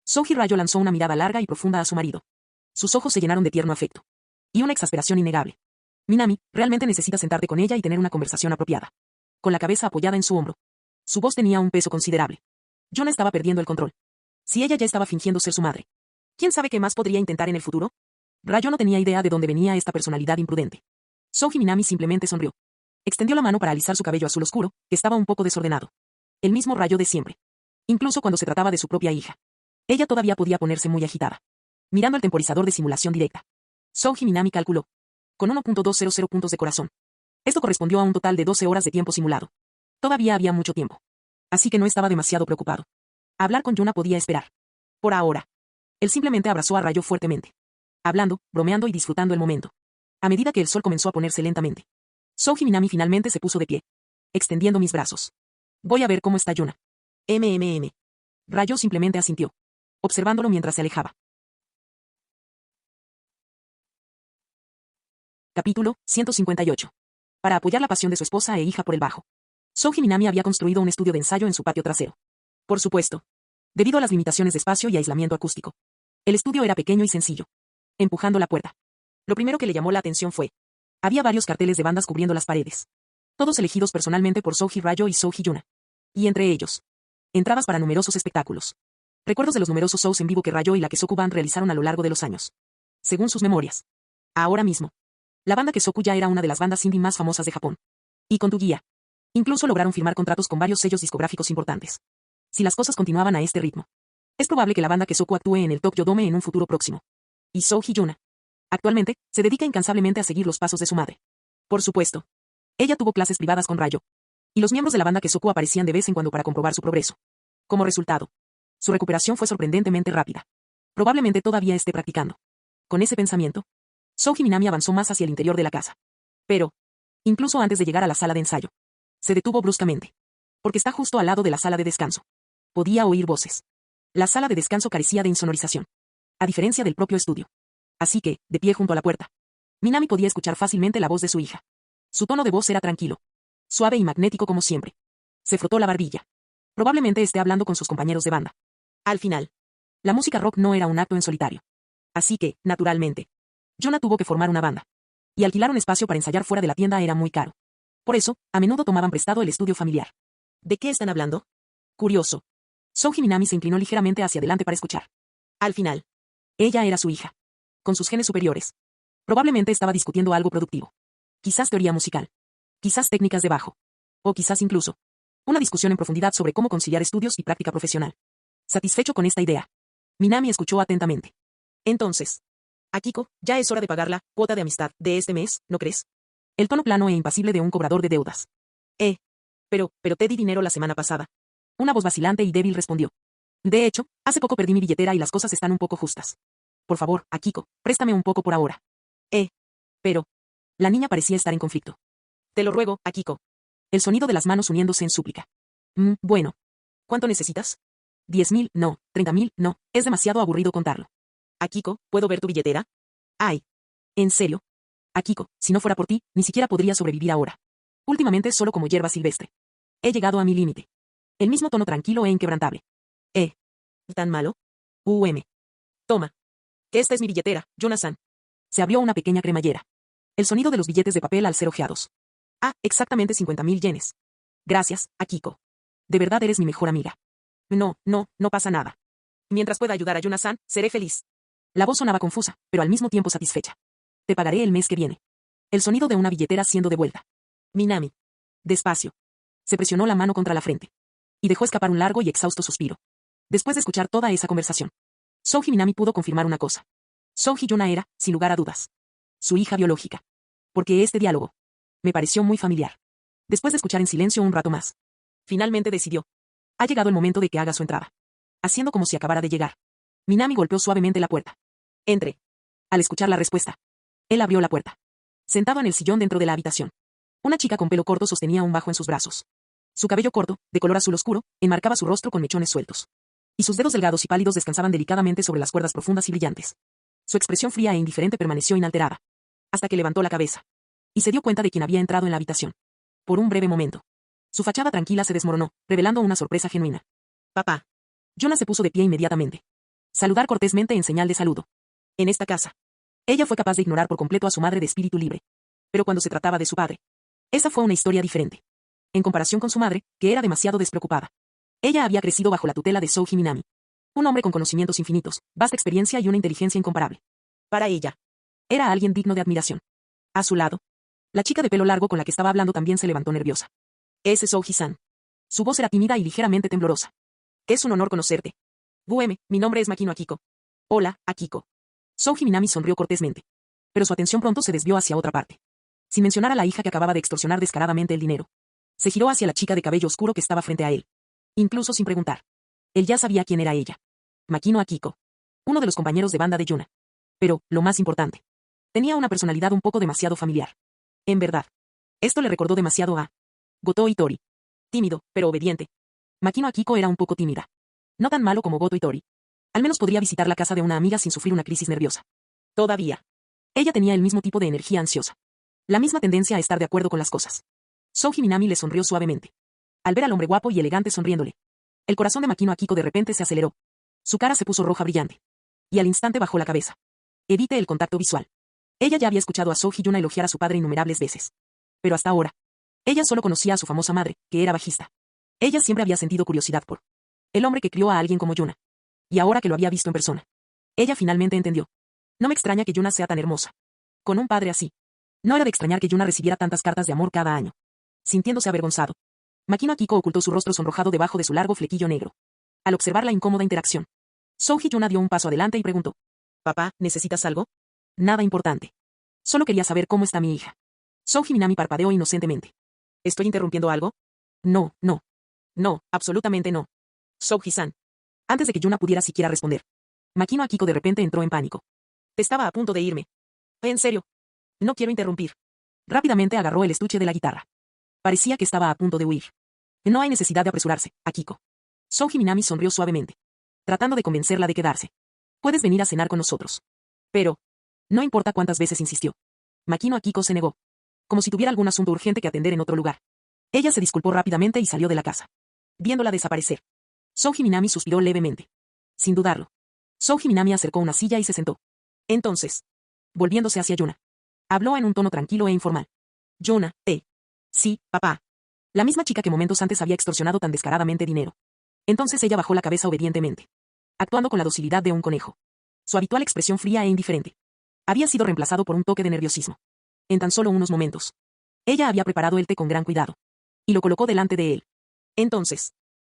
Soji Ryo lanzó una mirada larga y profunda a su marido. Sus ojos se llenaron de tierno afecto. Y una exasperación innegable. Minami, realmente necesitas sentarte con ella y tener una conversación apropiada. Con la cabeza apoyada en su hombro. Su voz tenía un peso considerable. Yona estaba perdiendo el control. Si ella ya estaba fingiendo ser su madre. ¿Quién sabe qué más podría intentar en el futuro? Rayo no tenía idea de dónde venía esta personalidad imprudente. Souji Minami simplemente sonrió. Extendió la mano para alisar su cabello azul oscuro, que estaba un poco desordenado. El mismo Rayo de siempre. Incluso cuando se trataba de su propia hija. Ella todavía podía ponerse muy agitada. Mirando el temporizador de simulación directa. Souji Minami calculó. Con 1.200 puntos de corazón. Esto correspondió a un total de 12 horas de tiempo simulado. Todavía había mucho tiempo. Así que no estaba demasiado preocupado. Hablar con Yuna podía esperar. Por ahora. Él simplemente abrazó a Rayo fuertemente. Hablando, bromeando y disfrutando el momento. A medida que el sol comenzó a ponerse lentamente. Souji Minami finalmente se puso de pie. Extendiendo mis brazos. Voy a ver cómo está Yuna. Rayo simplemente asintió. Observándolo mientras se alejaba. Capítulo 158. Para apoyar la pasión de su esposa e hija por el bajo. Souji Minami había construido un estudio de ensayo en su patio trasero. Por supuesto. Debido a las limitaciones de espacio y aislamiento acústico. El estudio era pequeño y sencillo. Empujando la puerta. Lo primero que le llamó la atención fue. Había varios carteles de bandas cubriendo las paredes. Todos elegidos personalmente por Souji Rayo y Souji Yuna. Y entre ellos. Entradas para numerosos espectáculos. Recuerdos de los numerosos shows en vivo que Rayo y la Kesoku Band realizaron a lo largo de los años. Según sus memorias. Ahora mismo. La banda Kesoku ya era una de las bandas indie más famosas de Japón. Y con tu guía. Incluso lograron firmar contratos con varios sellos discográficos importantes. Si las cosas continuaban a este ritmo. Es probable que la banda Kesoku actúe en el Tokyo Dome en un futuro próximo. Y Souji Yuna. Actualmente, se dedica incansablemente a seguir los pasos de su madre. Por supuesto. Ella tuvo clases privadas con Rayo. Y los miembros de la banda Kesoku aparecían de vez en cuando para comprobar su progreso. Como resultado. Su recuperación fue sorprendentemente rápida. Probablemente todavía esté practicando. Con ese pensamiento, Souji Minami avanzó más hacia el interior de la casa. Pero, incluso antes de llegar a la sala de ensayo, se detuvo bruscamente. Porque está justo al lado de la sala de descanso. Podía oír voces. La sala de descanso carecía de insonorización. A diferencia del propio estudio. Así que, de pie junto a la puerta, Minami podía escuchar fácilmente la voz de su hija. Su tono de voz era tranquilo. Suave y magnético como siempre. Se frotó la barbilla. Probablemente esté hablando con sus compañeros de banda. Al final, la música rock no era un acto en solitario. Así que, naturalmente, Yuna tuvo que formar una banda. Y alquilar un espacio para ensayar fuera de la tienda era muy caro. Por eso, a menudo tomaban prestado el estudio familiar. ¿De qué están hablando? Curioso. Souji Minami se inclinó ligeramente hacia adelante para escuchar. Al final, ella era su hija. Con sus genes superiores. Probablemente estaba discutiendo algo productivo. Quizás teoría musical. Quizás técnicas de bajo. O quizás incluso. Una discusión en profundidad sobre cómo conciliar estudios y práctica profesional. Satisfecho con esta idea. Minami escuchó atentamente. Entonces. Akiko, ya es hora de pagar la cuota de amistad de este mes, ¿no crees? El tono plano e impasible de un cobrador de deudas. Pero te di dinero la semana pasada. Una voz vacilante y débil respondió. De hecho, hace poco perdí mi billetera y las cosas están un poco justas. Por favor, Akiko, préstame un poco por ahora. Pero. La niña parecía estar en conflicto. Te lo ruego, Akiko. El sonido de las manos uniéndose en súplica. Bueno. ¿Cuánto necesitas? 10.000, no. 30.000, no. Es demasiado aburrido contarlo. Akiko, ¿puedo ver tu billetera? Ay. ¿En serio? Akiko, si no fuera por ti, ni siquiera podría sobrevivir ahora. Últimamente solo como hierba silvestre. He llegado a mi límite. El mismo tono tranquilo e inquebrantable. ¿Tan malo? Toma. Que esta es mi billetera, Yuna-san. Se abrió una pequeña cremallera. El sonido de los billetes de papel al ser hojeados. Exactamente 50.000 yenes. Gracias, Akiko. De verdad eres mi mejor amiga. No pasa nada. Mientras pueda ayudar a Yuna-san, seré feliz. La voz sonaba confusa, pero al mismo tiempo satisfecha. Te pagaré el mes que viene. El sonido de una billetera siendo devuelta. Minami. Despacio. Se presionó la mano contra la frente. Y dejó escapar un largo y exhausto suspiro. Después de escuchar toda esa conversación, Souji Minami pudo confirmar una cosa. Souji Yuna era, sin lugar a dudas, su hija biológica. Porque este diálogo me pareció muy familiar. Después de escuchar en silencio un rato más, finalmente decidió. Ha llegado el momento de que haga su entrada. Haciendo como si acabara de llegar. Minami golpeó suavemente la puerta. Entre. Al escuchar la respuesta, él abrió la puerta. Sentado en el sillón dentro de la habitación. Una chica con pelo corto sostenía un bajo en sus brazos. Su cabello corto, de color azul oscuro, enmarcaba su rostro con mechones sueltos. Y sus dedos delgados y pálidos descansaban delicadamente sobre las cuerdas profundas y brillantes. Su expresión fría e indiferente permaneció inalterada. Hasta que levantó la cabeza. Y se dio cuenta de quién había entrado en la habitación. Por un breve momento. Su fachada tranquila se desmoronó, revelando una sorpresa genuina. Papá. Yuna se puso de pie inmediatamente. Saludar cortésmente en señal de saludo. En esta casa. Ella fue capaz de ignorar por completo a su madre de espíritu libre. Pero cuando se trataba de su padre. Esa fue una historia diferente. En comparación con su madre, que era demasiado despreocupada. Ella había crecido bajo la tutela de Souji Minami. Un hombre con conocimientos infinitos, vasta experiencia y una inteligencia incomparable. Para ella, Era alguien digno de admiración. A su lado, la chica de pelo largo con la que estaba hablando también se levantó nerviosa. Ese es Souji-san. Su voz era tímida y ligeramente temblorosa. Es un honor conocerte. Mi nombre es Makino Akiko. Hola, Akiko. Souji Minami sonrió cortésmente. Pero su atención pronto se desvió hacia otra parte. Sin mencionar a la hija que acababa de extorsionar descaradamente el dinero. Se giró hacia la chica de cabello oscuro que estaba frente a él. Incluso sin preguntar. Él ya sabía quién era ella. Makino Akiko. Uno de los compañeros de banda de Yuna. Pero, lo más importante. Tenía una personalidad un poco demasiado familiar. En verdad. Esto le recordó demasiado a Goto Itori. Tímido, pero obediente. Makino Akiko era un poco tímida. No tan malo como Goto Itori. Al menos podría visitar la casa de una amiga sin sufrir una crisis nerviosa. Todavía. Ella tenía el mismo tipo de energía ansiosa. La misma tendencia a estar de acuerdo con las cosas. Souji Minami le sonrió suavemente. Al ver al hombre guapo y elegante sonriéndole. El corazón de Makino Akiko de repente se aceleró. Su cara se puso roja brillante. Y al instante bajó la cabeza. Evite el contacto visual. Ella ya había escuchado a Souji Yuna elogiar a su padre innumerables veces. Pero hasta ahora. Ella solo conocía a su famosa madre, que era bajista. Ella siempre había sentido curiosidad por el hombre que crió a alguien como Yuna. Y ahora que lo había visto en persona. Ella finalmente entendió. No me extraña que Yuna sea tan hermosa. Con un padre así. No era de extrañar que Yuna recibiera tantas cartas de amor cada año. Sintiéndose avergonzado. Makino Akiko ocultó su rostro sonrojado debajo de su largo flequillo negro. Al observar la incómoda interacción. Souji Yuna dio un paso adelante y preguntó. Papá, ¿necesitas algo? Nada importante. Solo quería saber cómo está mi hija. Souji Minami parpadeó inocentemente. ¿Estoy interrumpiendo algo? No, no. No, absolutamente no. Souji-san. Antes de que Yuna pudiera siquiera responder. Makino Akiko de repente entró en pánico. Estaba a punto de irme. En serio. No quiero interrumpir. Rápidamente agarró el estuche de la guitarra. Parecía que estaba a punto de huir. No hay necesidad de apresurarse, Akiko. Souji Minami sonrió suavemente. Tratando de convencerla de quedarse. Puedes venir a cenar con nosotros. Pero. No importa cuántas veces insistió. Makino Akiko se negó. Como si tuviera algún asunto urgente que atender en otro lugar. Ella se disculpó rápidamente y salió de la casa. Viéndola desaparecer. Souji Minami suspiró levemente. Sin dudarlo. Souji Minami acercó una silla y se sentó. Entonces. Volviéndose hacia Yuna. Habló en un tono tranquilo e informal. Yuna, Sí, papá. La misma chica que momentos antes había extorsionado tan descaradamente dinero. Entonces ella bajó la cabeza obedientemente. Actuando con la docilidad de un conejo. Su habitual expresión fría e indiferente. Había sido reemplazado por un toque de nerviosismo. En tan solo unos momentos. Ella había preparado el té con gran cuidado. Y lo colocó delante de él. Entonces.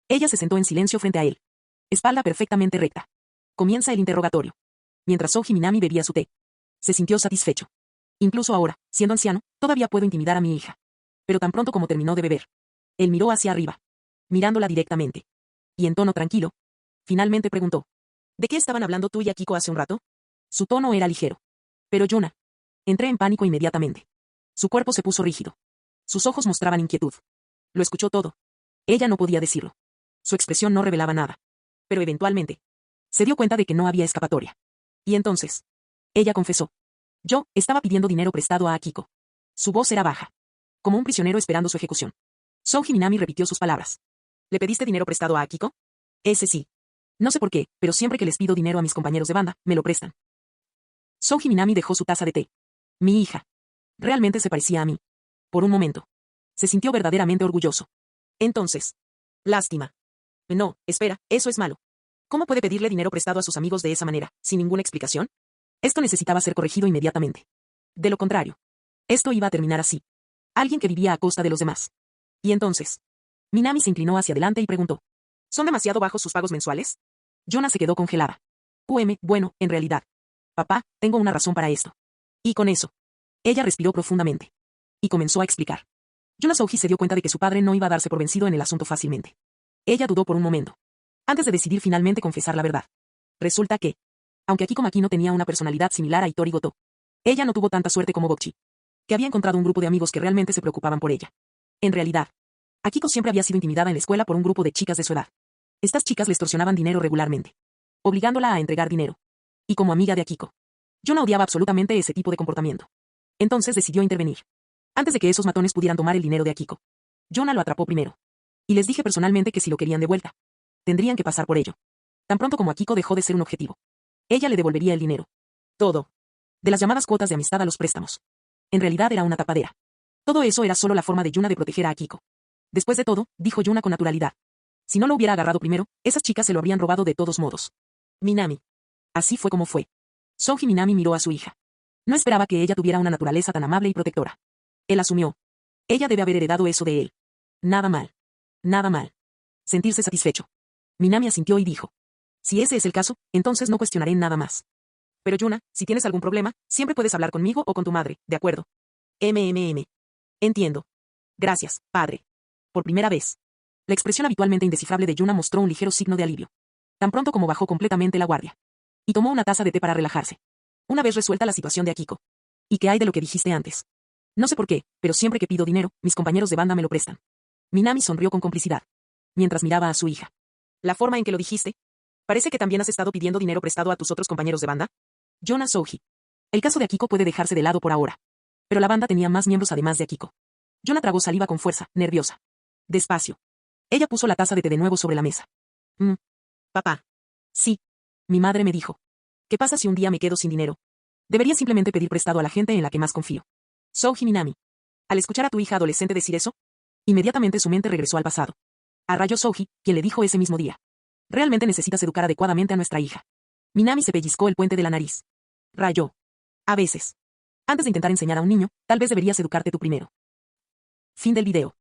Ella se sentó en silencio frente a él. Espalda perfectamente recta. Comienza el interrogatorio. Mientras Souji Minami bebía su té. Se sintió satisfecho. Incluso ahora, siendo anciano, todavía puedo intimidar a mi hija. Pero tan pronto como terminó de beber. Él miró hacia arriba. Mirándola directamente. Y en tono tranquilo. Finalmente preguntó. ¿De qué estaban hablando tú y Akiko hace un rato? Su tono era ligero. Pero Yuna. Entré en pánico inmediatamente. Su cuerpo se puso rígido. Sus ojos mostraban inquietud. Lo escuchó todo. Ella no podía decirlo. Su expresión no revelaba nada. Pero eventualmente. Se dio cuenta de que no había escapatoria. Y entonces. Ella confesó. Yo estaba pidiendo dinero prestado a Akiko. Su voz era baja. Como un prisionero esperando su ejecución. Souji Minami repitió sus palabras. ¿Le pediste dinero prestado a Akiko? Ese sí. No sé por qué, pero siempre que les pido dinero a mis compañeros de banda, me lo prestan. Souji Minami dejó su taza de té. Mi hija. Realmente se parecía a mí. Por un momento. Se sintió verdaderamente orgulloso. Entonces. Lástima. No, espera, eso es malo. ¿Cómo puede pedirle dinero prestado a sus amigos de esa manera, sin ninguna explicación? Esto necesitaba ser corregido inmediatamente. De lo contrario. Esto iba a terminar así. Alguien que vivía a costa de los demás. Y entonces. Minami se inclinó hacia adelante y preguntó. ¿Son demasiado bajos sus pagos mensuales? Yuna se quedó congelada. Bueno, en realidad. Papá, tengo una razón para esto. Y con eso. Ella respiró profundamente. Y comenzó a explicar. Yuna Souji se dio cuenta de que su padre no iba a darse por vencido en el asunto fácilmente. Ella dudó por un momento. Antes de decidir finalmente confesar la verdad. Resulta que. Aunque Akiko Makino tenía una personalidad similar a Itori Goto. Ella no tuvo tanta suerte como Bokchi. Que había encontrado un grupo de amigos que realmente se preocupaban por ella. En realidad. Akiko siempre había sido intimidada en la escuela por un grupo de chicas de su edad. Estas chicas le extorsionaban dinero regularmente. Obligándola a entregar dinero. Y como amiga de Akiko. Yuna odiaba absolutamente ese tipo de comportamiento. Entonces decidió intervenir. Antes de que esos matones pudieran tomar el dinero de Akiko. Yuna lo atrapó primero. Y les dije personalmente que si lo querían de vuelta. Tendrían que pasar por ello. Tan pronto como Akiko dejó de ser un objetivo. Ella le devolvería el dinero. Todo. De las llamadas cuotas de amistad a los préstamos. En realidad era una tapadera. Todo eso era solo la forma de Yuna de proteger a Akiko. Después de todo, dijo Yuna con naturalidad. Si no lo hubiera agarrado primero, esas chicas se lo habrían robado de todos modos. Minami. Así fue como fue. Souji Minami miró a su hija. No esperaba que ella tuviera una naturaleza tan amable y protectora. Él asumió. Ella debe haber heredado eso de él. Nada mal. Nada mal. Sentirse satisfecho. Minami asintió y dijo. Si ese es el caso, entonces no cuestionaré nada más. Pero Yuna, si tienes algún problema, siempre puedes hablar conmigo o con tu madre, ¿de acuerdo? Entiendo. Gracias, padre. Por primera vez. La expresión habitualmente indescifrable de Yuna mostró un ligero signo de alivio. Tan pronto como bajó completamente la guardia. Y tomó una taza de té para relajarse. Una vez resuelta la situación de Akiko. ¿Y qué hay de lo que dijiste antes? No sé por qué, pero siempre que pido dinero, mis compañeros de banda me lo prestan. Minami sonrió con complicidad. Mientras miraba a su hija. ¿La forma en que lo dijiste? Parece que también has estado pidiendo dinero prestado a tus otros compañeros de banda. Yona Souji. El caso de Akiko puede dejarse de lado por ahora. Pero la banda tenía más miembros además de Akiko. Yona tragó saliva con fuerza, nerviosa. Despacio. Ella puso la taza de té de nuevo sobre la mesa. Papá. Sí. Mi madre me dijo. ¿Qué pasa si un día me quedo sin dinero? Debería simplemente pedir prestado a la gente en la que más confío. Souji Minami. Al escuchar a tu hija adolescente decir eso, inmediatamente su mente regresó al pasado. A rayos Souji, quien le dijo ese mismo día. Realmente necesitas educar adecuadamente a nuestra hija. Minami se pellizcó el puente de la nariz. Rayó. A veces. Antes de intentar enseñar a un niño, tal vez deberías educarte tú primero. Fin del video.